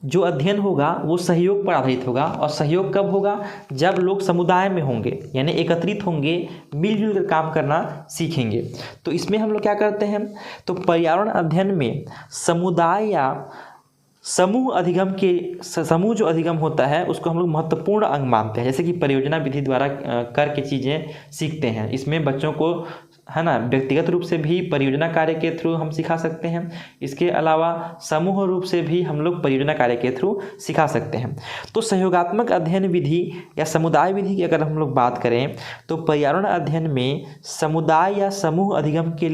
जो अध्ययन होगा वो सहयोग पर आधारित होगा। और सहयोग कब होगा, जब लोग समुदाय में होंगे, यानी एकत्रित होंगे, मिलजुल कर काम करना सीखेंगे। तो इसमें हम लोग क्या करते हैं, तो पर्यावरण अध्ययन में समुदाय या समूह अधिगम के समूह जो अधिगम होता है उसको हम लोग महत्वपूर्ण अंग मानते हैं। जैसे कि परियोजना विधि द्वारा करके चीज़ें सीखते हैं। इसमें बच्चों को, है ना, व्यक्तिगत रूप से भी परियोजना कार्य के थ्रू हम सिखा सकते हैं। इसके अलावा समूह रूप से भी हम लोग परियोजना कार्य के थ्रू सिखा सकते हैं। तो सहयोगात्मक अध्ययन विधि या समुदाय विधि की अगर हम लोग बात करें तो पर्यावरण अध्ययन में समुदाय या समूह अधिगम के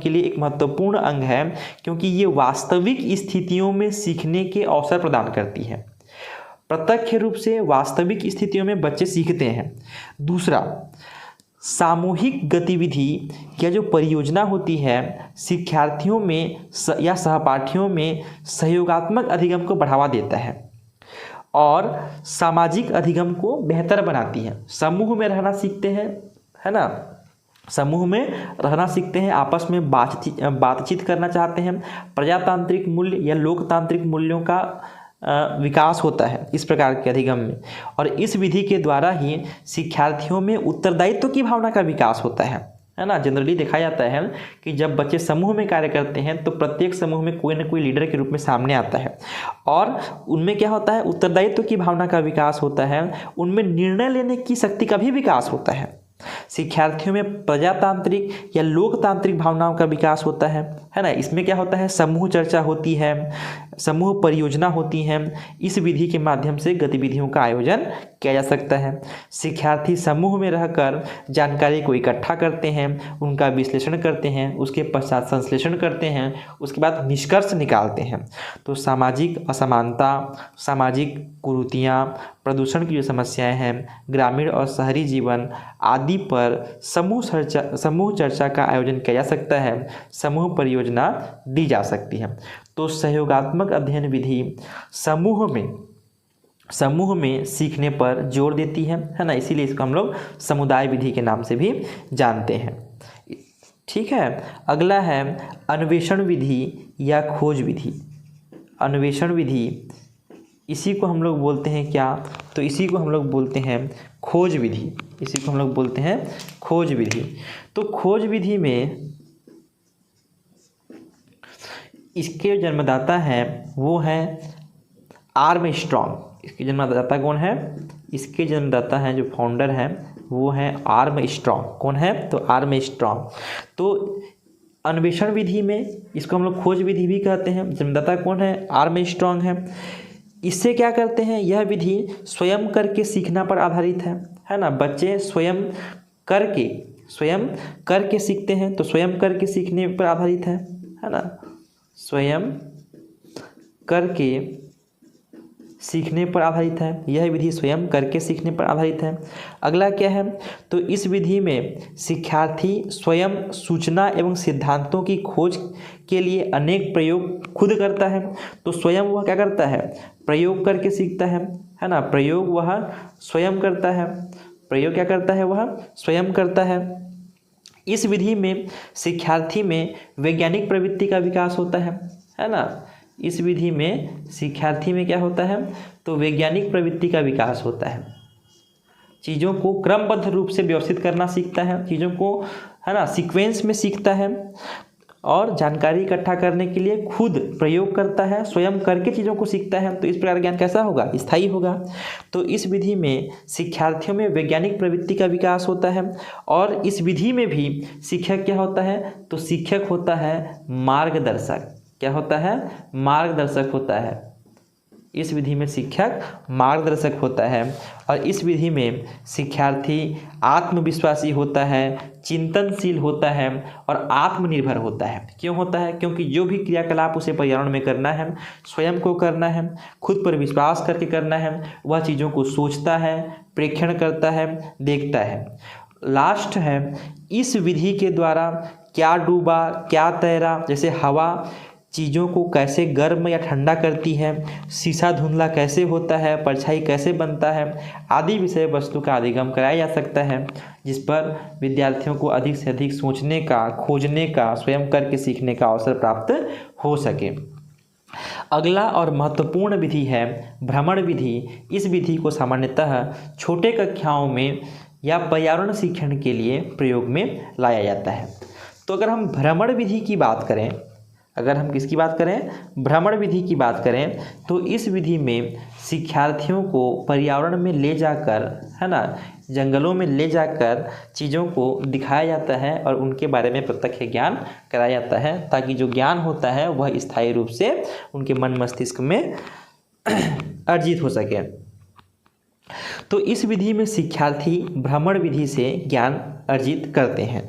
लिए एक महत्वपूर्ण अंग है, क्योंकि ये वास्तविक स्थितियों में सीखने के अवसर प्रदान करती है। प्रत्यक्ष रूप से वास्तविक स्थितियों में बच्चे सीखते हैं। दूसरा, सामूहिक गतिविधि या जो परियोजना होती है शिक्षार्थियों में या सहपाठियों में सहयोगात्मक अधिगम को बढ़ावा देता है और सामाजिक अधिगम को बेहतर बनाती है। समूह में रहना सीखते हैं, है ना, समूह में रहना सीखते हैं, आपस में बातचीत करना चाहते हैं, प्रजातांत्रिक मूल्य या लोकतांत्रिक मूल्यों का विकास होता है इस प्रकार के अधिगम में। और इस विधि के द्वारा ही शिक्षार्थियों में उत्तरदायित्व की भावना का विकास होता है ना। जनरली देखा जाता है कि जब बच्चे समूह में कार्य करते हैं तो प्रत्येक समूह में कोई न कोई लीडर के रूप में सामने आता है और उनमें क्या होता है, उत्तरदायित्व की भावना का विकास होता है, उनमें निर्णय लेने की शक्ति का भी विकास होता है। शिक्षार्थियों में प्रजातांत्रिक या लोकतांत्रिक भावनाओं का विकास होता है ना। इसमें क्या होता है, समूह चर्चा होती है, समूह परियोजना होती हैं। इस विधि के माध्यम से गतिविधियों का आयोजन किया जा सकता है। शिक्षार्थी समूह में रहकर जानकारी को इकट्ठा करते हैं, उनका विश्लेषण करते हैं, उसके पश्चात संश्लेषण करते हैं, उसके बाद निष्कर्ष निकालते हैं। तो सामाजिक असमानता, सामाजिक कुरीतियाँ, प्रदूषण की जो समस्याएं हैं, ग्रामीण और शहरी जीवन आदि पर समूह चर्चा का आयोजन किया जा सकता है, समूह परियोजना दी जा सकती है। तो सहयोगात्मक अध्ययन विधि समूह में सीखने पर जोर देती है ना, इसीलिए इसको हम लोग समुदाय विधि के नाम से भी जानते हैं। ठीक है, अगला है अन्वेषण विधि या खोज विधि। अन्वेषण विधि, इसी को हम लोग बोलते हैं क्या, तो इसी को हम लोग बोलते हैं खोज विधि। इसी को हम लोग बोलते हैं खोज विधि। तो खोज विधि में इसके जन्मदाता हैं वो हैं आर्मस्ट्रॉन्ग। इसके जन्मदाता कौन है, इसके जन्मदाता हैं, जो फाउंडर हैं वो हैं आर्मस्ट्रॉन्ग। कौन है, तो आर्मस्ट्रॉन्ग। तो अन्वेषण विधि में इसको हम लोग खोज विधि भी कहते हैं। जन्मदाता कौन है, आर्मस्ट्रॉन्ग है। इससे क्या करते हैं, यह विधि स्वयं करके सीखना पर आधारित है ना। बच्चे स्वयं करके सीखते हैं, तो स्वयं करके सीखने पर आधारित है ना। स्वयं करके सीखने पर आधारित है। यह विधि स्वयं करके सीखने पर आधारित है। अगला क्या है, तो इस विधि में शिक्षार्थी स्वयं सूचना एवं सिद्धांतों की खोज के लिए अनेक प्रयोग खुद करता है। तो स्वयं वह क्या करता है, प्रयोग करके सीखता है ना। प्रयोग वह स्वयं करता है, प्रयोग क्या करता है, वह स्वयं करता है। इस विधि में शिक्षार्थी में वैज्ञानिक प्रवृत्ति का विकास होता है ना। इस विधि में शिक्षार्थी में क्या होता है, तो वैज्ञानिक प्रवृत्ति का विकास होता है। चीज़ों को क्रमबद्ध रूप से व्यवस्थित करना सीखता है, चीज़ों को है ना सीक्वेंस में सीखता है और जानकारी इकट्ठा करने के लिए खुद प्रयोग करता है, स्वयं करके चीज़ों को सीखता है। तो इस प्रकार ज्ञान कैसा होगा, स्थायी होगा। तो इस विधि में शिक्षार्थियों में वैज्ञानिक प्रवृत्ति का विकास होता है। और इस विधि में भी शिक्षक क्या होता है, तो शिक्षक होता है मार्गदर्शक। क्या होता है, मार्गदर्शक होता है। इस विधि में शिक्षक मार्गदर्शक होता है। और इस विधि में शिक्षार्थी आत्मविश्वासी होता है, चिंतनशील होता है और आत्मनिर्भर होता है। क्यों होता है, क्योंकि जो भी क्रियाकलाप उसे पर्यावरण में करना है, स्वयं को करना है, खुद पर विश्वास करके करना है। वह चीज़ों को सोचता है, प्रेक्षण करता है, देखता है। लास्ट है, इस विधि के द्वारा क्या डूबा क्या तैरा, जैसे हवा चीज़ों को कैसे गर्म या ठंडा करती है, शीशा धुंधला कैसे होता है, परछाई कैसे बनता है, आदि विषय वस्तु का अधिगम कराया जा सकता है, जिस पर विद्यार्थियों को अधिक से अधिक सोचने का, खोजने का, स्वयं करके सीखने का अवसर प्राप्त हो सके। अगला और महत्वपूर्ण विधि है भ्रमण विधि। इस विधि को सामान्यतः छोटे कक्षाओं में या पर्यावरण शिक्षण के लिए प्रयोग में लाया जाता है। तो अगर हम भ्रमण विधि की बात करें, अगर हम किसकी बात करें, भ्रमण विधि की बात करें, तो इस विधि में शिक्षार्थियों को पर्यावरण में ले जाकर, है ना, जंगलों में ले जाकर चीज़ों को दिखाया जाता है और उनके बारे में प्रत्यक्ष ज्ञान कराया जाता है, ताकि जो ज्ञान होता है वह स्थायी रूप से उनके मन मस्तिष्क में अर्जित हो सके। तो इस विधि में शिक्षार्थी भ्रमण विधि से ज्ञान अर्जित करते हैं।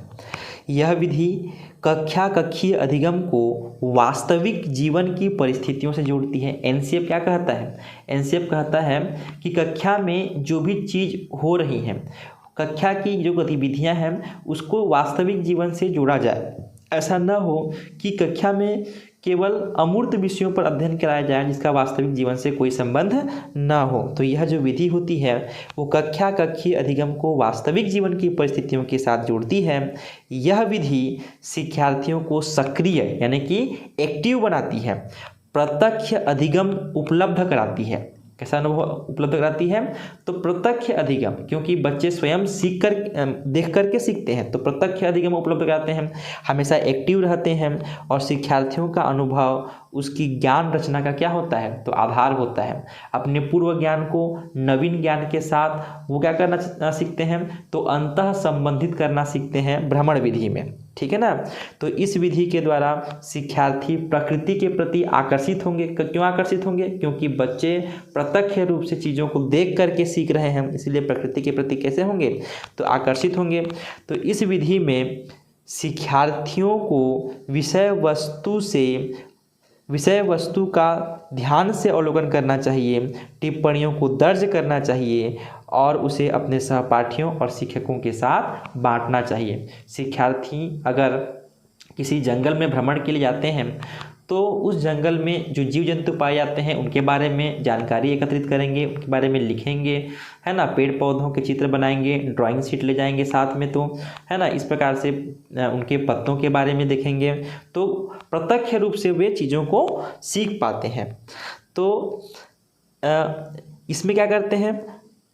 यह विधि कक्षीय अधिगम को वास्तविक जीवन की परिस्थितियों से जोड़ती है। एनसीएफ क्या कहता है, एनसीएफ कहता है कि कक्षा में जो भी चीज़ हो रही है, कक्षा की जो गतिविधियां हैं, उसको वास्तविक जीवन से जोड़ा जाए। ऐसा न हो कि कक्षा में केवल अमूर्त विषयों पर अध्ययन कराया जाए जिसका वास्तविक जीवन से कोई संबंध न हो। तो यह जो विधि होती है वो कक्षीय अधिगम को वास्तविक जीवन की परिस्थितियों के साथ जोड़ती है। यह विधि शिक्षार्थियों को सक्रिय यानी कि एक्टिव बनाती है, प्रत्यक्ष अधिगम उपलब्ध कराती है। कैसा अनुभव उपलब्ध कराती है, तो प्रत्यक्ष अधिगम, क्योंकि बच्चे स्वयं सीख कर देख करके सीखते हैं, तो प्रत्यक्ष अधिगम उपलब्ध कराते हैं, हमेशा एक्टिव रहते हैं। और शिक्षार्थियों का अनुभव उसकी ज्ञान रचना का क्या होता है, तो आधार होता है। अपने पूर्व ज्ञान को नवीन ज्ञान के साथ वो क्या करना सीखते हैं, तो अंतः संबंधित करना सीखते हैं भ्रमण विधि में। ठीक है ना। तो इस विधि के द्वारा शिक्षार्थी प्रकृति के प्रति आकर्षित होंगे। क्यों आकर्षित होंगे, क्योंकि बच्चे प्रत्यक्ष रूप से चीज़ों को देख करके सीख रहे हैं, इसलिए प्रकृति के प्रति कैसे होंगे, तो आकर्षित होंगे। तो इस विधि में शिक्षार्थियों को विषय वस्तु का ध्यान से अवलोकन करना चाहिए, टिप्पणियों को दर्ज करना चाहिए और उसे अपने सहपाठियों और शिक्षकों के साथ बांटना चाहिए। शिक्षार्थी अगर किसी जंगल में भ्रमण के लिए जाते हैं तो उस जंगल में जो जीव जंतु पाए जाते हैं उनके बारे में जानकारी एकत्रित करेंगे, उनके बारे में लिखेंगे, है ना, पेड़ पौधों के चित्र बनाएंगे, ड्राइंग शीट ले जाएंगे साथ में, तो है ना, इस प्रकार से उनके पत्तों के बारे में देखेंगे, तो प्रत्यक्ष रूप से वे चीज़ों को सीख पाते हैं। तो इसमें क्या करते हैं,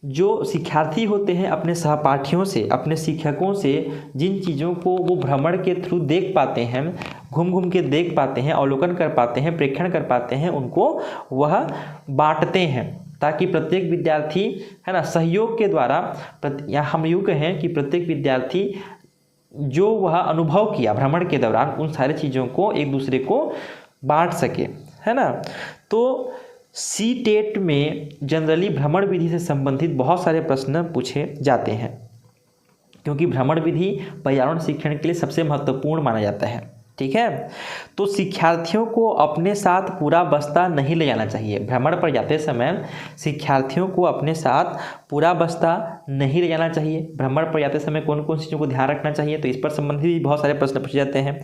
जो शिक्षार्थी होते हैं अपने सहपाठियों से, अपने शिक्षकों से जिन चीज़ों को वो भ्रमण के थ्रू देख पाते हैं, घूम के देख पाते हैं, अवलोकन कर पाते हैं, प्रेक्षण कर पाते हैं, उनको वह बांटते हैं, ताकि प्रत्येक विद्यार्थी, है ना, सहयोग के द्वारा, या हम यूँ कहें कि प्रत्येक विद्यार्थी जो वह अनुभव किया भ्रमण के दौरान उन सारी चीज़ों को एक दूसरे को बांट सके, है ना। तो सीटेट में जनरली भ्रमण विधि से संबंधित बहुत सारे प्रश्न पूछे जाते हैं, क्योंकि भ्रमण विधि पर्यावरण शिक्षण के लिए सबसे महत्वपूर्ण माना जाता है। ठीक है। तो शिक्षार्थियों को अपने साथ पूरा बस्ता नहीं ले जाना चाहिए। भ्रमण पर जाते समय शिक्षार्थियों को अपने साथ पूरा बस्ता नहीं ले जाना चाहिए। भ्रमण पर जाते समय कौन कौन सी चीज़ों को ध्यान रखना चाहिए, तो इस पर संबंधित भी बहुत सारे प्रश्न पूछे जाते हैं।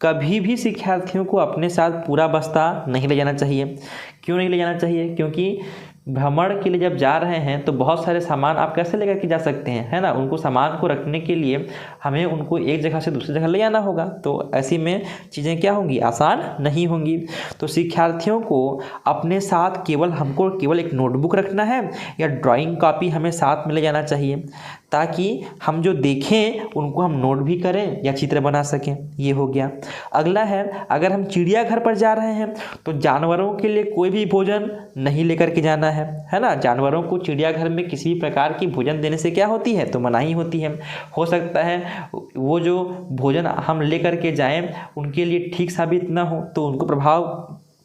कभी भी शिक्षार्थियों को अपने साथ पूरा बस्ता नहीं ले जाना चाहिए। क्यों नहीं ले जाना चाहिए? क्योंकि भ्रमण के लिए जब जा रहे हैं तो बहुत सारे सामान आप कैसे लेकर के जा सकते हैं, है ना। उनको सामान को रखने के लिए हमें उनको एक जगह से दूसरी जगह ले जाना होगा, तो ऐसी में चीज़ें क्या होंगी, आसान नहीं होंगी। तो शिक्षार्थियों को अपने साथ हमको केवल एक नोटबुक रखना है या ड्राइंग कॉपी हमें साथ में ले जाना चाहिए, ताकि हम जो देखें उनको हम नोट भी करें या चित्र बना सकें। ये हो गया। अगला है, अगर हम चिड़ियाघर पर जा रहे हैं तो जानवरों के लिए कोई भी भोजन नहीं लेकर के जाना है ना। जानवरों को चिड़ियाघर में किसी भी प्रकार की भोजन देने से क्या होती है, तो मनाही होती है। हो सकता है वो जो भोजन हम लेकर के जाएं उनके लिए ठीक साबित ना हो, तो उनको प्रभाव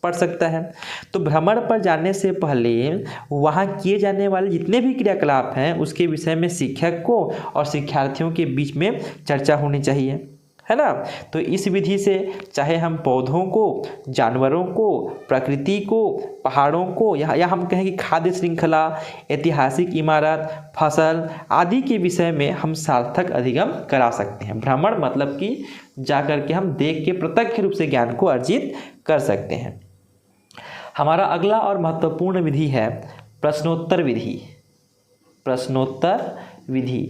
पड़ सकता है। तो भ्रमण पर जाने से पहले वहाँ किए जाने वाले जितने भी क्रियाकलाप हैं उसके विषय में शिक्षक को और शिक्षार्थियों के बीच में चर्चा होनी चाहिए, है ना। तो इस विधि से चाहे हम पौधों को, जानवरों को, प्रकृति को, पहाड़ों को या हम कहें कि खाद्य श्रृंखला, ऐतिहासिक इमारत, फसल आदि के विषय में हम सार्थक अधिगम करा सकते हैं। भ्रमण मतलब कि जाकर के हम देख के प्रत्यक्ष रूप से ज्ञान को अर्जित कर सकते हैं। हमारा अगला और महत्वपूर्ण विधि है प्रश्नोत्तर विधि। प्रश्नोत्तर विधि।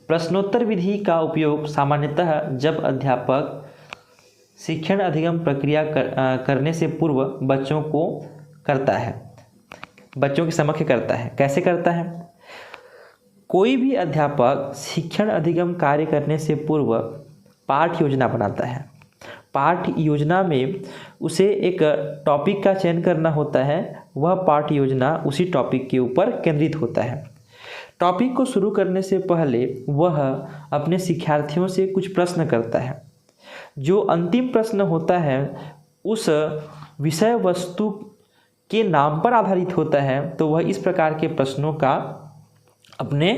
प्रश्नोत्तर विधि का उपयोग सामान्यतः जब अध्यापक शिक्षण अधिगम प्रक्रिया करने से पूर्व बच्चों को करता है, बच्चों के समक्ष करता है। कैसे करता है? कोई भी अध्यापक शिक्षण अधिगम कार्य करने से पूर्व पाठ योजना बनाता है। पाठ योजना में उसे एक टॉपिक का चयन करना होता है। वह पाठ योजना उसी टॉपिक के ऊपर केंद्रित होता है। टॉपिक को शुरू करने से पहले वह अपने शिक्षार्थियों से कुछ प्रश्न करता है। जो अंतिम प्रश्न होता है उस विषय वस्तु के नाम पर आधारित होता है, तो वह इस प्रकार के प्रश्नों का अपने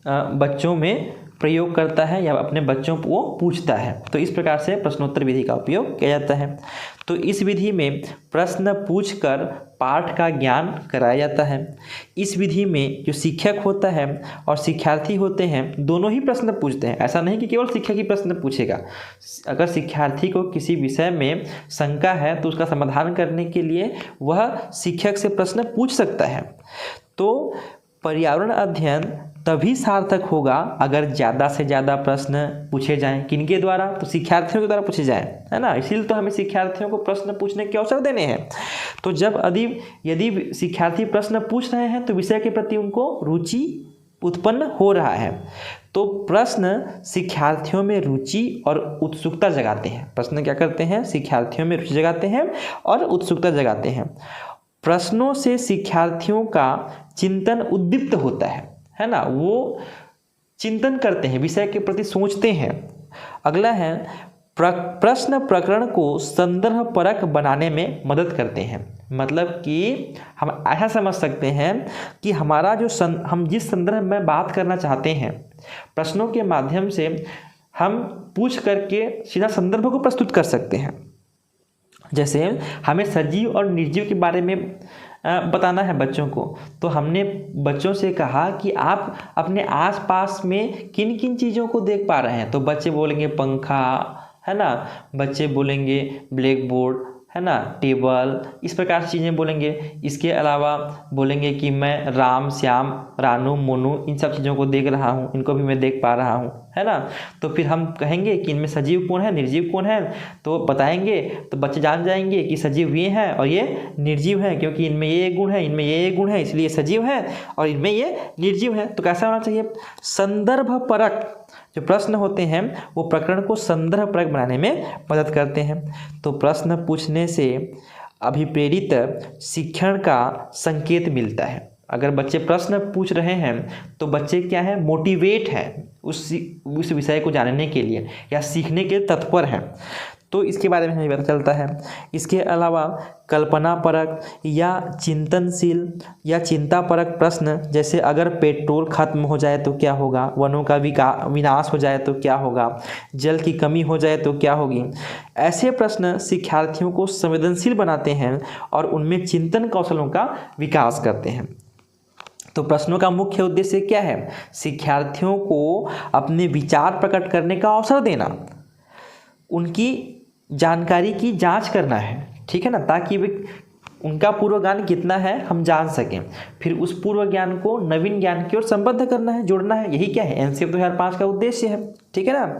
बच्चों में प्रयोग करता है या अपने बच्चों को पूछता है। तो इस प्रकार से प्रश्नोत्तर विधि का उपयोग किया जाता है। तो इस विधि में प्रश्न पूछकर पाठ का ज्ञान कराया जाता है। इस विधि में जो शिक्षक होता है और शिक्षार्थी होते हैं दोनों ही प्रश्न पूछते हैं। ऐसा नहीं कि केवल शिक्षक ही प्रश्न पूछेगा। अगर शिक्षार्थी को किसी विषय में शंका है तो उसका समाधान करने के लिए वह शिक्षक से प्रश्न पूछ सकता है। तो पर्यावरण अध्ययन तभी सार्थक होगा अगर ज़्यादा से ज़्यादा प्रश्न पूछे जाएं। किनके द्वारा? तो शिक्षार्थियों के द्वारा पूछे जाएं, है ना। इसीलिए तो हमें शिक्षार्थियों को प्रश्न पूछने के अवसर देने हैं। तो यदि शिक्षार्थी प्रश्न पूछ रहे हैं तो विषय के प्रति उनको रुचि उत्पन्न हो रहा है। तो प्रश्न शिक्षार्थियों में रुचि और उत्सुकता जगाते हैं। प्रश्न क्या करते हैं? शिक्षार्थियों में रुचि जगाते हैं और उत्सुकता जगाते हैं। प्रश्नों से शिक्षार्थियों का चिंतन उद्दीप्त होता है ना। वो चिंतन करते हैं, विषय के प्रति सोचते हैं। अगला है प्रश्न प्रकरण को संदर्भ परक बनाने में मदद करते हैं। मतलब कि हम ऐसा समझ सकते हैं कि हमारा हम जिस संदर्भ में बात करना चाहते हैं, प्रश्नों के माध्यम से हम पूछ करके सीधा संदर्भ को प्रस्तुत कर सकते हैं। जैसे हमें सजीव और निर्जीव के बारे में बताना है बच्चों को, तो हमने बच्चों से कहा कि आप अपने आसपास में किन किन चीज़ों को देख पा रहे हैं। तो बच्चे बोलेंगे पंखा, है ना। बच्चे बोलेंगे ब्लैक बोर्ड, है ना, टेबल, इस प्रकार से चीज़ें बोलेंगे। इसके अलावा बोलेंगे कि मैं राम, श्याम, रानू, मोनू इन सब चीज़ों को देख रहा हूँ, इनको भी मैं देख पा रहा हूँ, है ना। तो फिर हम कहेंगे कि इनमें सजीव कौन है, निर्जीव कौन है, तो बताएंगे। तो बच्चे जान जाएंगे कि सजीव ये हैं और ये निर्जीव हैं, क्योंकि इनमें ये गुण है, इनमें ये गुण है, इसलिए सजीव है और इनमें ये निर्जीव है। तो कैसा होना चाहिए? संदर्भ परक जो प्रश्न होते हैं वो प्रकरण को संदर्भ परक बनाने में मदद करते हैं। तो प्रश्न पूछने से अभिप्रेरित शिक्षण का संकेत मिलता है। अगर बच्चे प्रश्न पूछ रहे हैं तो बच्चे क्या है, मोटिवेट हैं उस विषय को जानने के लिए या सीखने के लिए तत्पर हैं। तो इसके बारे में हमें पता चलता है। इसके अलावा कल्पनापरक या चिंतनशील या चिंतापरक प्रश्न, जैसे अगर पेट्रोल खत्म हो जाए तो क्या होगा, वनों का विनाश हो जाए तो क्या होगा, जल की कमी हो जाए तो क्या होगी, ऐसे प्रश्न शिक्षार्थियों को संवेदनशील बनाते हैं और उनमें चिंतन कौशलों का विकास करते हैं। तो प्रश्नों का मुख्य उद्देश्य क्या है? शिक्षार्थियों को अपने विचार प्रकट करने का अवसर देना, उनकी जानकारी की जांच करना है, ठीक है ना, ताकि वे उनका पूर्व ज्ञान कितना है हम जान सकें, फिर उस पूर्व ज्ञान को नवीन ज्ञान की ओर संबद्ध करना है, जोड़ना है। यही क्या है एनसीईआरटी 2005 का उद्देश्य है, ठीक है ना।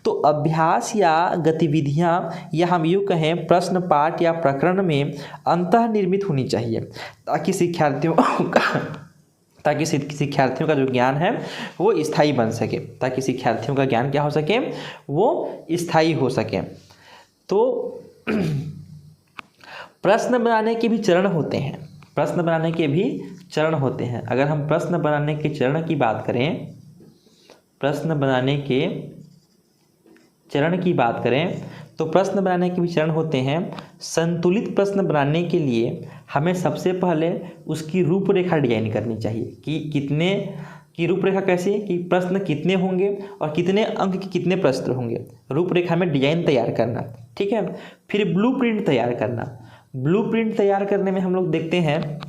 तो अभ्यास या गतिविधियां या हम यूँ कहें प्रश्न पाठ या प्रकरण में अंतर्निर्मित होनी चाहिए, ताकि शिक्षार्थियों का जो ज्ञान है वो स्थायी बन सके, ताकि शिक्षार्थियों का ज्ञान क्या हो सके, वो स्थायी हो सके। तो प्रश्न बनाने के भी चरण होते हैं, प्रश्न बनाने के भी चरण होते हैं। अगर हम प्रश्न बनाने के चरण की बात करें, प्रश्न बनाने के चरण की बात करें तो प्रश्न बनाने के भी चरण होते हैं। संतुलित प्रश्न बनाने के लिए हमें सबसे पहले उसकी रूपरेखा डिजाइन करनी चाहिए कि कितने की रूपरेखा, कैसे कि प्रश्न कितने होंगे और कितने अंक के कितने प्रश्न होंगे, रूपरेखा में डिजाइन तैयार करना, ठीक है। फिर ब्लूप्रिंट तैयार करना। ब्लूप्रिंट तैयार करने में हम लोग देखते हैं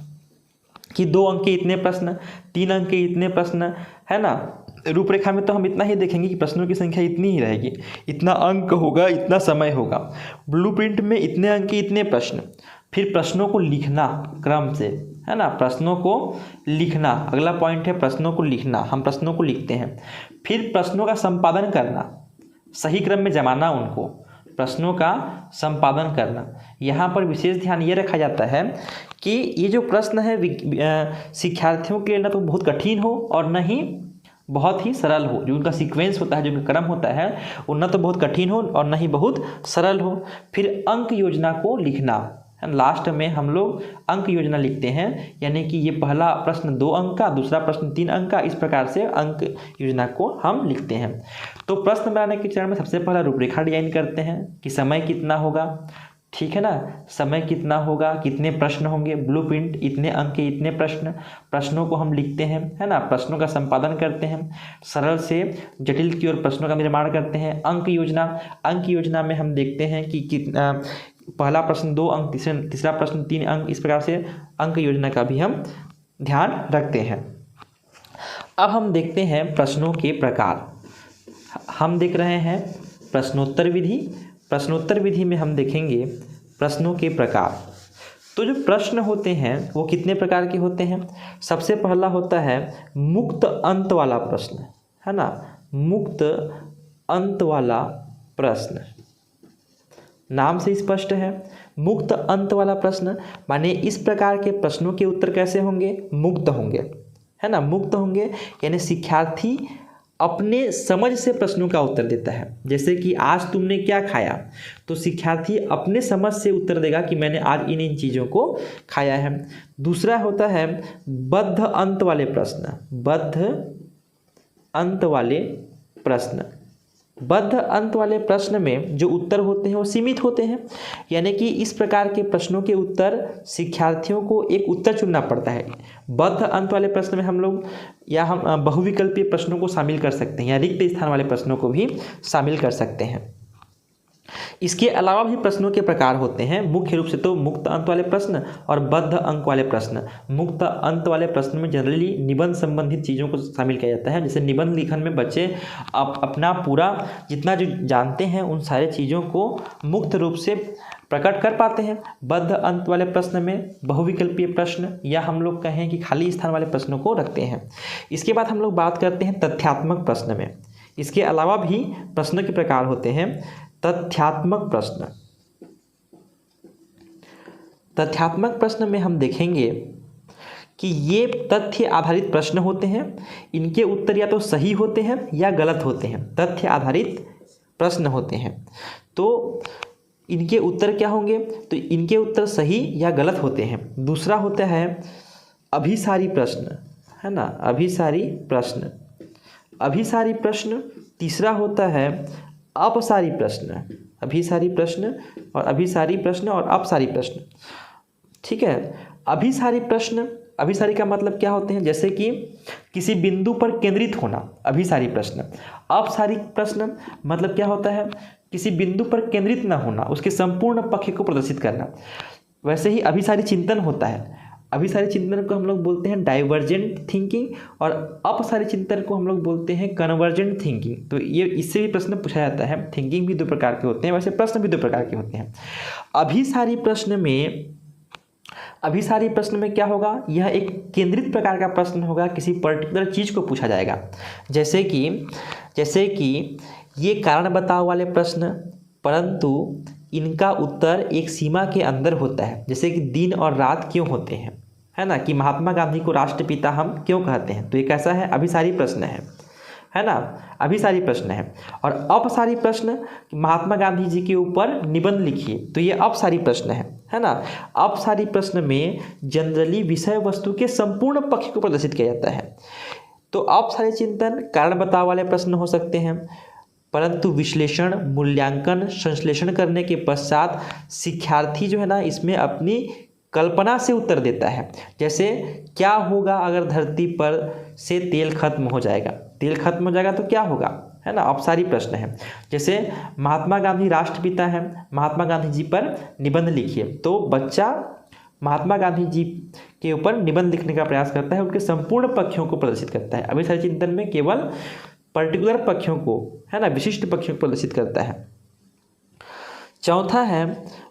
कि 2 अंक के इतने प्रश्न, 3 अंक के इतने प्रश्न, है ना। रूपरेखा में तो हम इतना ही देखेंगे कि प्रश्नों की संख्या इतनी ही रहेगी, इतना अंक होगा, इतना समय होगा। ब्लूप्रिंट में इतने अंक के इतने प्रश्न, फिर प्रश्नों को लिखना क्रम से, है ना, प्रश्नों को लिखना। अगला पॉइंट है प्रश्नों को लिखना, हम प्रश्नों को लिखते हैं। फिर प्रश्नों का संपादन करना, सही क्रम में जमाना उनको, प्रश्नों का संपादन करना। यहाँ पर विशेष ध्यान ये रखा जाता है कि ये जो प्रश्न है शिक्षार्थियों के लिए ना तो बहुत कठिन हो और न ही बहुत ही सरल हो। जो उनका सीक्वेंस होता है, जो उनका क्रम होता है, वो न तो बहुत कठिन हो और न ही बहुत सरल हो। फिर अंक योजना को लिखना, लास्ट में हम लोग अंक योजना लिखते हैं, यानी कि ये पहला प्रश्न 2 अंक का, दूसरा प्रश्न 3 अंक का, इस प्रकार से अंक योजना को हम लिखते हैं। तो प्रश्न बनाने के चरण में सबसे पहला रूपरेखा डिजाइन करते हैं कि समय कितना होगा, ठीक है ना, समय कितना होगा, कितने प्रश्न होंगे, ब्लूप्रिंट इतने अंक के इतने प्रश्न, प्रश्नों को हम लिखते हैं, है ना, प्रश्नों का संपादन करते हैं, सरल से जटिल की ओर प्रश्नों का निर्माण करते हैं। अंक योजना, अंक योजना में हम देखते हैं कि कितना, पहला प्रश्न 2 अंक, तीसरा प्रश्न 3 अंक, इस प्रकार से अंक योजना का भी हम ध्यान रखते हैं। अब हम देखते हैं प्रश्नों के प्रकार। हम देख रहे हैं प्रश्नोत्तर विधि। प्रश्नोत्तर विधि में हम देखेंगे प्रश्नों के प्रकार। तो जो प्रश्न होते हैं वो कितने प्रकार के होते हैं? सबसे पहला होता है मुक्त अंत वाला प्रश्न, है ना, मुक्त अंत वाला प्रश्न, नाम से स्पष्ट है। मुक्त अंत वाला प्रश्न माने इस प्रकार के प्रश्नों के उत्तर कैसे होंगे? मुक्त होंगे, है ना, मुक्त होंगे, यानी शिक्षार्थी अपने समझ से प्रश्नों का उत्तर देता है। जैसे कि आज तुमने क्या खाया, तो शिक्षार्थी अपने समझ से उत्तर देगा कि मैंने आज इन चीज़ों को खाया है। दूसरा होता है बद्ध अंत वाले प्रश्न, बद्ध अंत वाले प्रश्न। बद्ध अंत वाले प्रश्न में जो उत्तर होते हैं वो सीमित होते हैं, यानी कि इस प्रकार के प्रश्नों के उत्तर शिक्षार्थियों को एक उत्तर चुनना पड़ता है। बद्ध अंत वाले प्रश्न में हम लोग या हम बहुविकल्पीय प्रश्नों को शामिल कर सकते हैं या रिक्त स्थान वाले प्रश्नों को भी शामिल कर सकते हैं। इसके अलावा भी प्रश्नों के प्रकार होते हैं, मुख्य रूप से तो मुक्त अंत वाले प्रश्न और बद्ध अंक वाले प्रश्न। मुक्त अंत वाले प्रश्न में जनरली निबंध संबंधित चीज़ों को शामिल किया जाता है। जैसे निबंध लेखन में बच्चे अपना पूरा जितना जो जानते हैं उन सारे चीज़ों को मुक्त रूप से प्रकट कर पाते हैं। बद्ध अंत वाले प्रश्न में बहुविकल्पीय प्रश्न या हम लोग कहें कि खाली स्थान वाले प्रश्नों को रखते हैं। इसके बाद हम लोग बात करते हैं तथ्यात्मक प्रश्न में। इसके अलावा भी प्रश्नों के प्रकार होते हैं। तथ्यात्मक प्रश्न, तथ्यात्मक प्रश्न में हम देखेंगे कि ये तथ्य आधारित प्रश्न होते हैं। इनके उत्तर या तो सही होते हैं या गलत होते हैं। तथ्य आधारित प्रश्न होते हैं तो इनके उत्तर क्या होंगे? तो इनके उत्तर सही या गलत होते हैं। दूसरा होता है अभिसारी प्रश्न, है ना, अभिसारी प्रश्न, अभिसारी प्रश्न। तीसरा होता है अपसारी प्रश्न, अभिसारी प्रश्न और अभिसारी प्रश्न और अपसारी प्रश्न। ठीक है, अभिसारी प्रश्न, अभिसारी का मतलब क्या होते हैं, जैसे कि किसी बिंदु पर केंद्रित होना, अभिसारी प्रश्न। अपसारी प्रश्न मतलब क्या होता है, किसी बिंदु पर केंद्रित न होना, उसके संपूर्ण पक्ष को प्रदर्शित करना। वैसे ही अभिसारी चिंतन होता है, अभिसारी चिंतन को हम लोग बोलते हैं डाइवर्जेंट थिंकिंग और अपसारी चिंतन को हम लोग बोलते हैं कन्वर्जेंट थिंकिंग। तो ये इससे भी प्रश्न पूछा जाता है। थिंकिंग भी दो प्रकार के होते हैं, वैसे प्रश्न भी दो प्रकार के होते हैं। अभिसारी प्रश्न में क्या होगा, यह एक केंद्रित प्रकार का प्रश्न होगा, किसी पर्टिकुलर चीज़ को पूछा जाएगा। जैसे कि ये कारण बताओ वाले प्रश्न, परंतु इनका उत्तर एक सीमा के अंदर होता है। जैसे कि दिन और रात क्यों होते हैं, है ना, कि महात्मा गांधी को राष्ट्रपिता हम क्यों कहते हैं, तो ये कैसा है, अभिसारी प्रश्न है ना, अभिसारी प्रश्न है। और अपसारी प्रश्न, महात्मा गांधी जी के ऊपर निबंध लिखिए, तो ये अपसारी प्रश्न है ना। अपसारी प्रश्न में जनरली विषय वस्तु के संपूर्ण पक्ष को प्रदर्शित किया जाता है। तो अपसारी चिंतन कारण बताओ वाले प्रश्न हो सकते हैं, परंतु विश्लेषण, मूल्यांकन, संश्लेषण करने के पश्चात शिक्षार्थी जो है ना, इसमें अपनी कल्पना से उत्तर देता है। जैसे क्या होगा अगर धरती पर से तेल खत्म हो जाएगा, तेल खत्म हो जाएगा तो क्या होगा, है ना, अपसारी प्रश्न है। जैसे महात्मा गांधी राष्ट्रपिता है, महात्मा गांधी जी पर निबंध लिखिए, तो बच्चा महात्मा गांधी जी के ऊपर निबंध लिखने का प्रयास करता है, उनके संपूर्ण पक्षों को प्रदर्शित करता है। अभिसारी चिंतन में केवल पर्टिकुलर पक्षों को, है ना, विशिष्ट पक्षों को प्रदर्शित करता है। चौथा है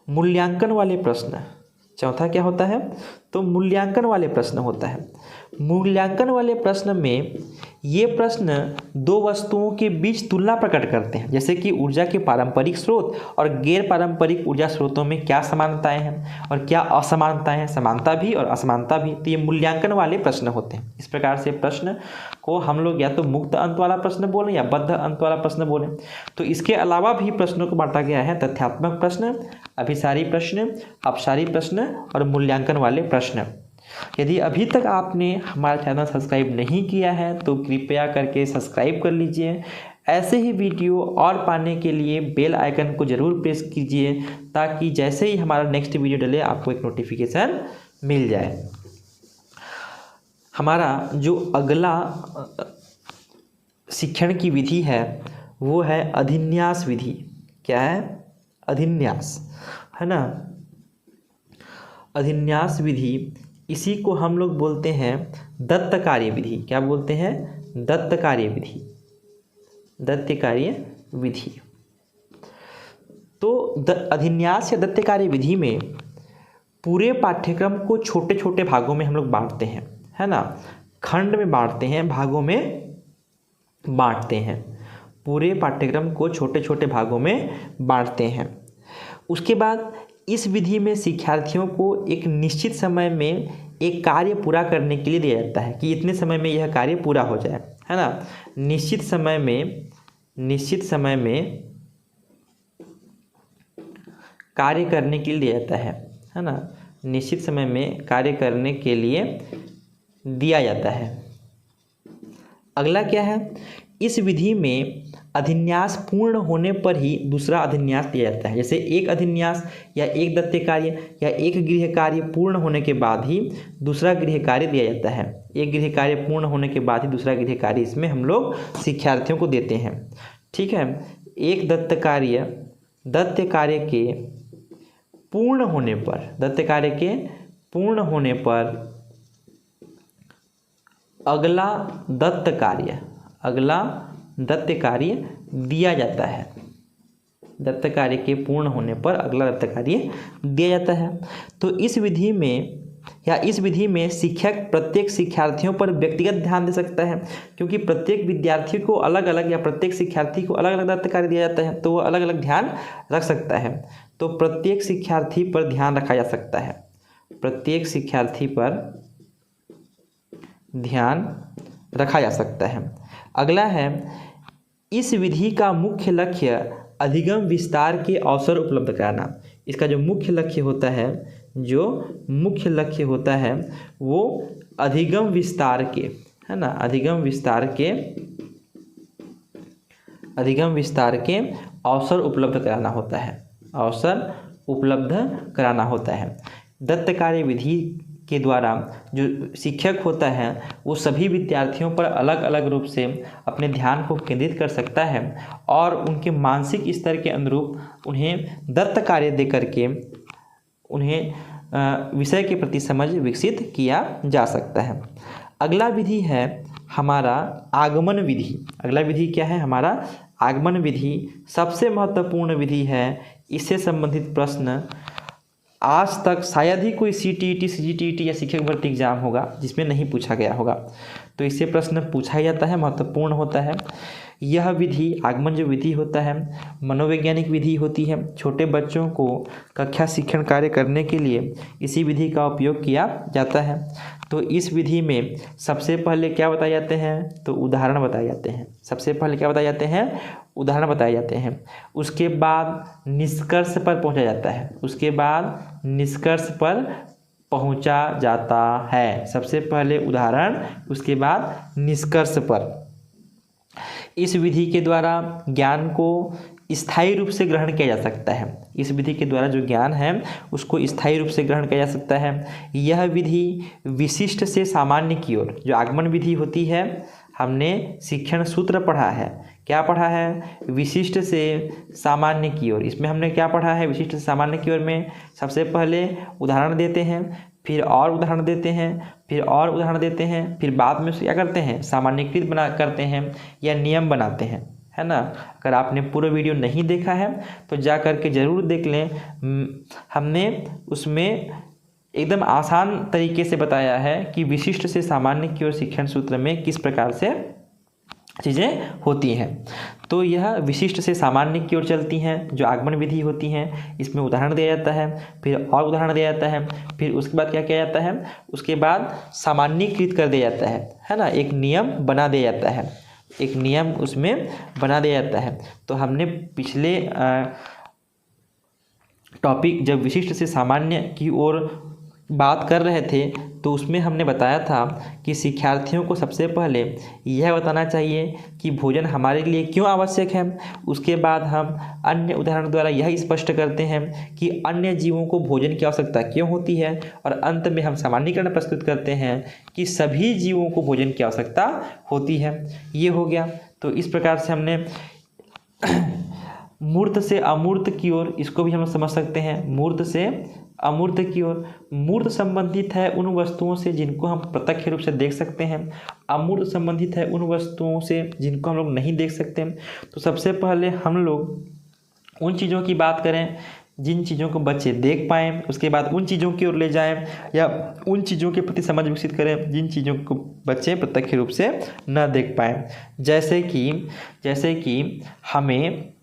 मूल्यांकन वाले प्रश्न। चौथा क्या होता है, तो मूल्यांकन वाले प्रश्न होता है। मूल्यांकन वाले प्रश्न में ये प्रश्न दो वस्तुओं के बीच तुलना प्रकट करते हैं, जैसे कि ऊर्जा के पारंपरिक स्रोत और गैर पारंपरिक ऊर्जा स्रोतों में क्या समानताएं हैं और क्या असमानताएं हैं, समानता भी और असमानता भी। तो ये मूल्यांकन वाले प्रश्न होते हैं। इस प्रकार से प्रश्न को हम लोग या तो मुक्त अंत वाला प्रश्न बोलें या बद्ध अंत वाला प्रश्न बोलें। तो इसके अलावा भी प्रश्नों को बांटा गया है तथ्यात्मक प्रश्न, अभिसारी प्रश्न, अपसारी प्रश्न और मूल्यांकन वाले प्रश्न। यदि अभी तक आपने हमारा चैनल सब्सक्राइब नहीं किया है तो कृपया करके सब्सक्राइब कर लीजिए। ऐसे ही वीडियो और पाने के लिए बेल आइकन को ज़रूर प्रेस कीजिए, ताकि जैसे ही हमारा नेक्स्ट वीडियो डले आपको एक नोटिफिकेशन मिल जाए। हमारा जो अगला शिक्षण की विधि है वो है अधिन्यास विधि। क्या है, अधिन्यास, है ना। अधिन्यास विधि, इसी को हम लोग बोलते हैं दत्त कार्य विधि। क्या बोलते हैं, दत्त कार्य विधि, दत्त कार्य विधि। तो अधिन्यास या दत्त कार्य विधि में पूरे पाठ्यक्रम को छोटे छोटे भागों में हम लोग बांटते हैं, है ना, खंड में बांटते हैं, भागों में बांटते हैं। पूरे पाठ्यक्रम को छोटे छोटे भागों में बांटते हैं। उसके बाद इस विधि में शिक्षार्थियों को एक निश्चित समय में एक कार्य पूरा करने के लिए दिया जाता है कि इतने समय में यह कार्य पूरा हो जाए, है ना। निश्चित समय में कार्य करने के लिए दिया जाता है ना। निश्चित समय में कार्य करने के लिए दिया जाता है। अगला क्या है, इस विधि में अधिन्यास पूर्ण होने पर ही दूसरा अधिन्यास दिया जाता है। जैसे एक अधिन्यास या एक दत्त कार्य या एक गृह कार्य पूर्ण होने के बाद ही दूसरा गृह कार्य दिया जाता है। एक गृह कार्य पूर्ण होने के बाद ही दूसरा गृह कार्य इसमें हम लोग शिक्षार्थियों को देते हैं। ठीक है, एक दत्त कार्य के पूर्ण होने पर अगला दत्त कार्य दिया जाता है। दत्त कार्य के पूर्ण होने पर अगला दत्त कार्य दिया जाता है। तो इस विधि में शिक्षक प्रत्येक शिक्षार्थियों पर व्यक्तिगत ध्यान दे सकता है, क्योंकि प्रत्येक विद्यार्थी को अलग अलग या प्रत्येक शिक्षार्थी को अलग अलग दत्त कार्य दिया जाता है, तो वो अलग अलग ध्यान रख सकता है। तो प्रत्येक शिक्षार्थी पर ध्यान रखा जा सकता है, प्रत्येक शिक्षार्थी पर ध्यान रखा जा सकता है। अगला है, इस विधि का मुख्य लक्ष्य अधिगम विस्तार के अवसर उपलब्ध कराना। इसका जो मुख्य लक्ष्य होता है वो अधिगम विस्तार के, है ना, अधिगम विस्तार के अवसर उपलब्ध कराना होता है, अवसर उपलब्ध कराना होता है। दत्त कार्य विधि के द्वारा जो शिक्षक होता है वो सभी विद्यार्थियों पर अलग अलग रूप से अपने ध्यान को केंद्रित कर सकता है और उनके मानसिक स्तर के अनुरूप उन्हें दत्त कार्य दे करके उन्हें विषय के प्रति समझ विकसित किया जा सकता है। अगला विधि है हमारा आगमन विधि। अगला विधि क्या है? हमारा आगमन विधि सबसे महत्वपूर्ण विधि है। इससे संबंधित प्रश्न आज तक शायद ही कोई CTET, CGTET या शिक्षक भर्ती एग्जाम होगा जिसमें नहीं पूछा गया होगा, तो इससे प्रश्न पूछा जाता है, महत्वपूर्ण होता है। यह विधि, आगमन जो विधि होता है, मनोवैज्ञानिक विधि होती है। छोटे बच्चों को कक्षा शिक्षण कार्य करने के लिए इसी विधि का उपयोग किया जाता है। तो इस विधि में सबसे पहले क्या बताए जाते हैं? तो उदाहरण बताए जाते हैं। सबसे पहले क्या बताए जाते हैं? उदाहरण बताए जाते हैं। उसके बाद निष्कर्ष पर पहुंचा जाता है। उसके बाद निष्कर्ष पर पहुंचा जाता है। सबसे पहले उदाहरण, उसके बाद निष्कर्ष पर। इस विधि के द्वारा ज्ञान को स्थायी रूप से ग्रहण किया जा सकता है। इस विधि के द्वारा जो ज्ञान है उसको स्थायी रूप से ग्रहण किया जा सकता है। यह विधि विशिष्ट से सामान्य की ओर, जो आगमन विधि होती है, हमने शिक्षण सूत्र पढ़ा है। क्या पढ़ा है? विशिष्ट से सामान्य की ओर। इसमें हमने क्या पढ़ा है? विशिष्ट से सामान्य की ओर में सबसे पहले उदाहरण देते हैं, फिर और उदाहरण देते हैं, फिर और उदाहरण देते हैं, फिर बाद में क्या करते हैं? सामान्यीकृत करते हैं या नियम बनाते हैं, है ना। अगर आपने पूरा वीडियो नहीं देखा है तो जा करके ज़रूर देख लें। हमने उसमें एकदम आसान तरीके से बताया है कि विशिष्ट से सामान्य की ओर शिक्षण सूत्र में किस प्रकार से चीज़ें होती हैं। तो यह विशिष्ट से सामान्य की ओर चलती हैं, जो आगमन विधि होती हैं। इसमें उदाहरण दिया जाता है, फिर और उदाहरण दिया जाता है, फिर उसके बाद क्या किया जाता है? उसके बाद सामान्यीकृत कर दिया जाता है ना। एक नियम बना दिया जाता है, एक नियम उसमें बना दिया जाता है। तो हमने पिछले टॉपिक जब विशिष्ट से सामान्य की ओर बात कर रहे थे तो उसमें हमने बताया था कि शिक्षार्थियों को सबसे पहले यह बताना चाहिए कि भोजन हमारे लिए क्यों आवश्यक है। उसके बाद हम अन्य उदाहरण द्वारा यह स्पष्ट करते हैं कि अन्य जीवों को भोजन की आवश्यकता क्यों होती है, और अंत में हम सामान्यीकरण प्रस्तुत करते हैं कि सभी जीवों को भोजन की आवश्यकता होती है। ये हो गया। तो इस प्रकार से हमने मूर्त से अमूर्त की ओर, इसको भी हम समझ सकते हैं। मूर्त से अमूर्त की ओर, मूर्त संबंधित है उन वस्तुओं से जिनको हम प्रत्यक्ष रूप से देख सकते हैं, अमूर्त संबंधित है उन वस्तुओं से जिनको हम लोग नहीं देख सकते। तो सबसे पहले हम लोग उन चीज़ों की बात करें जिन चीज़ों को बच्चे देख पाएँ, उसके बाद उन चीज़ों की ओर ले जाएं या उन चीज़ों के प्रति समझ विकसित करें जिन चीज़ों को बच्चे प्रत्यक्ष रूप से न देख पाएँ। जैसे कि हमें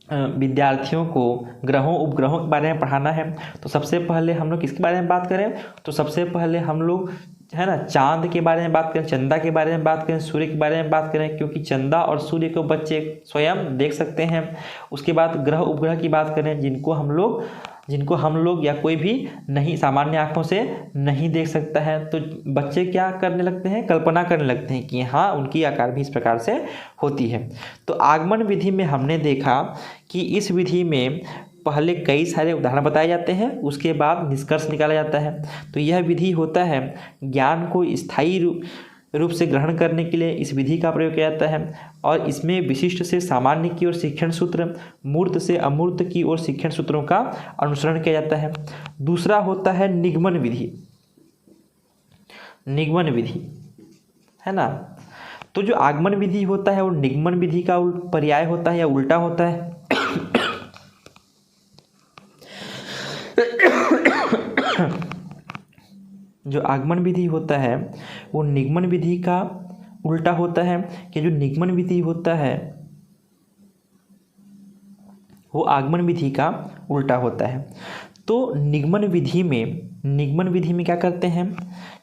विद्यार्थियों को ग्रहों उपग्रहों के बारे में पढ़ाना है, तो सबसे पहले हम लोग किसके बारे में बात करें? तो सबसे पहले हम लोग, है ना, चांद के बारे में बात करें, चंदा के बारे में बात करें, सूर्य के बारे में बात करें, क्योंकि चंदा और सूर्य को बच्चे स्वयं देख सकते हैं। उसके बाद ग्रह उपग्रह की बात करें जिनको हम लोग या कोई भी नहीं, सामान्य आँखों से नहीं देख सकता है। तो बच्चे क्या करने लगते हैं? कल्पना करने लगते हैं कि हाँ, उनकी आकार भी इस प्रकार से होती है। तो आगमन विधि में हमने देखा कि इस विधि में पहले कई सारे उदाहरण बताए जाते हैं, उसके बाद निष्कर्ष निकाला जाता है। तो यह विधि होता है ज्ञान को स्थायी रूप से ग्रहण करने के लिए इस विधि का प्रयोग किया जाता है, और इसमें विशिष्ट से सामान्य की ओर शिक्षण सूत्र, मूर्त से अमूर्त की ओर शिक्षण सूत्रों का अनुसरण किया जाता है। दूसरा होता है निगमन विधि। निगमन विधि, है ना। तो जो आगमन विधि होता है वो निगमन विधि का पर्याय होता है या उल्टा होता है। जो आगमन विधि होता है वो निगमन विधि का उल्टा होता है, कि जो निगमन विधि होता है वो आगमन विधि का उल्टा होता है। तो निगमन विधि में क्या करते हैं?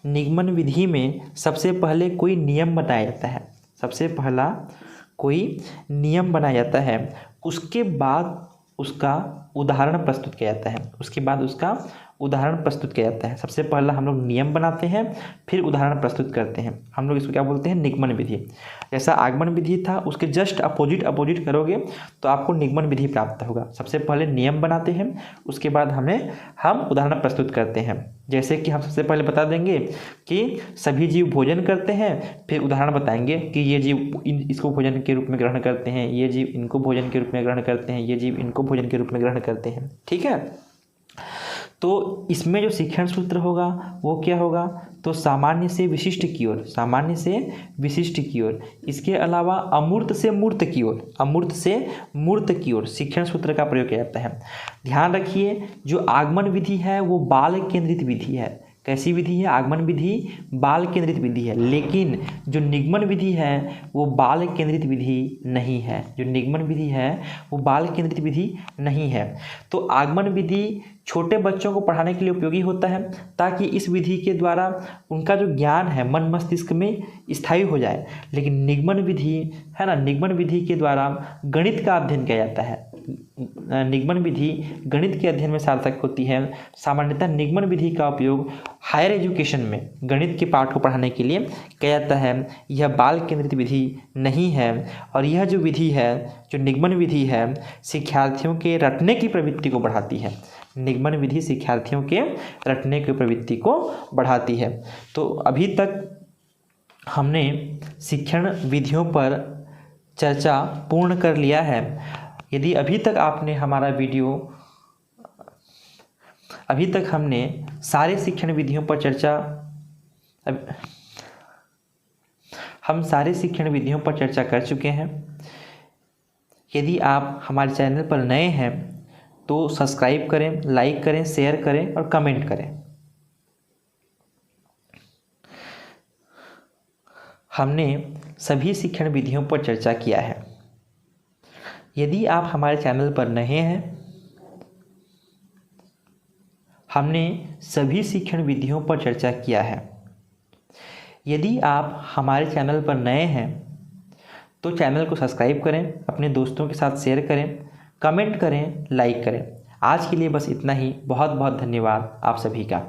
निगमन विधि में सबसे पहले कोई नियम बनाया जाता है। सबसे पहला कोई नियम बनाया जाता है, उसके बाद उसका उदाहरण प्रस्तुत किया जाता है। उसके बाद उसका उदाहरण प्रस्तुत किया जाता है। सबसे पहला हम लोग नियम बनाते हैं, फिर उदाहरण प्रस्तुत करते हैं। हम लोग इसको क्या बोलते हैं? निगमन विधि। जैसा आगमन विधि था उसके जस्ट अपोजिट करोगे तो आपको निगमन विधि प्राप्त होगा। सबसे पहले नियम बनाते हैं, उसके बाद हम उदाहरण प्रस्तुत करते हैं। जैसे कि हम सबसे पहले बता देंगे कि सभी जीव भोजन करते हैं, फिर उदाहरण बताएंगे कि ये जीव इसको भोजन के रूप में ग्रहण करते हैं, ये जीव इनको भोजन के रूप में ग्रहण करते हैं, ये जीव इनको भोजन के रूप में ग्रहण करते हैं। ठीक है, तो इसमें जो शिक्षण सूत्र होगा वो क्या होगा? तो सामान्य से विशिष्ट की ओर, सामान्य से विशिष्ट की ओर। इसके अलावा अमूर्त से मूर्त की ओर, अमूर्त से मूर्त की ओर शिक्षण सूत्र का प्रयोग किया जाता है। ध्यान रखिए, जो आगमन विधि है वो बाल केंद्रित विधि है। कैसी विधि है? आगमन विधि बाल केंद्रित विधि है, लेकिन जो निगमन विधि है वो बाल केंद्रित विधि नहीं है। जो निगमन विधि है वो बाल केंद्रित विधि नहीं है। तो आगमन विधि छोटे बच्चों को पढ़ाने के लिए उपयोगी होता है, ताकि इस विधि के द्वारा उनका जो ज्ञान है मन मस्तिष्क में स्थायी हो जाए। लेकिन निगमन विधि है ना, निगमन विधि के द्वारा गणित का अध्ययन किया जाता है। निगमन विधि गणित के अध्ययन में सार्थक होती है। सामान्यतः निगमन विधि का उपयोग हायर एजुकेशन में गणित के पाठ को पढ़ाने के लिए किया जाता है। यह बाल केंद्रित विधि नहीं है। और यह जो विधि है, जो निगमन विधि है, शिक्षार्थियों के रटने की प्रवृत्ति को बढ़ाती है। निगमन विधि शिक्षार्थियों के रटने की प्रवृत्ति को बढ़ाती है। तो अभी तक हमने शिक्षण विधियों पर चर्चा पूर्ण कर लिया है। यदि अभी तक आपने हमारा वीडियो, अभी तक हमने सारे शिक्षण विधियों पर चर्चा, हम सारे शिक्षण विधियों पर चर्चा कर चुके हैं। यदि आप हमारे चैनल पर नए हैं तो सब्सक्राइब करें, लाइक करें, शेयर करें और कमेंट करें। हमने सभी शिक्षण विधियों पर चर्चा किया है। यदि आप हमारे चैनल पर नए हैं, हमने सभी शिक्षण विधियों पर चर्चा किया है। यदि आप हमारे चैनल पर नए हैं तो चैनल को सब्सक्राइब करें, अपने दोस्तों के साथ शेयर करें, कमेंट करें, लाइक करें। आज के लिए बस इतना ही। बहुत बहुत धन्यवाद आप सभी का।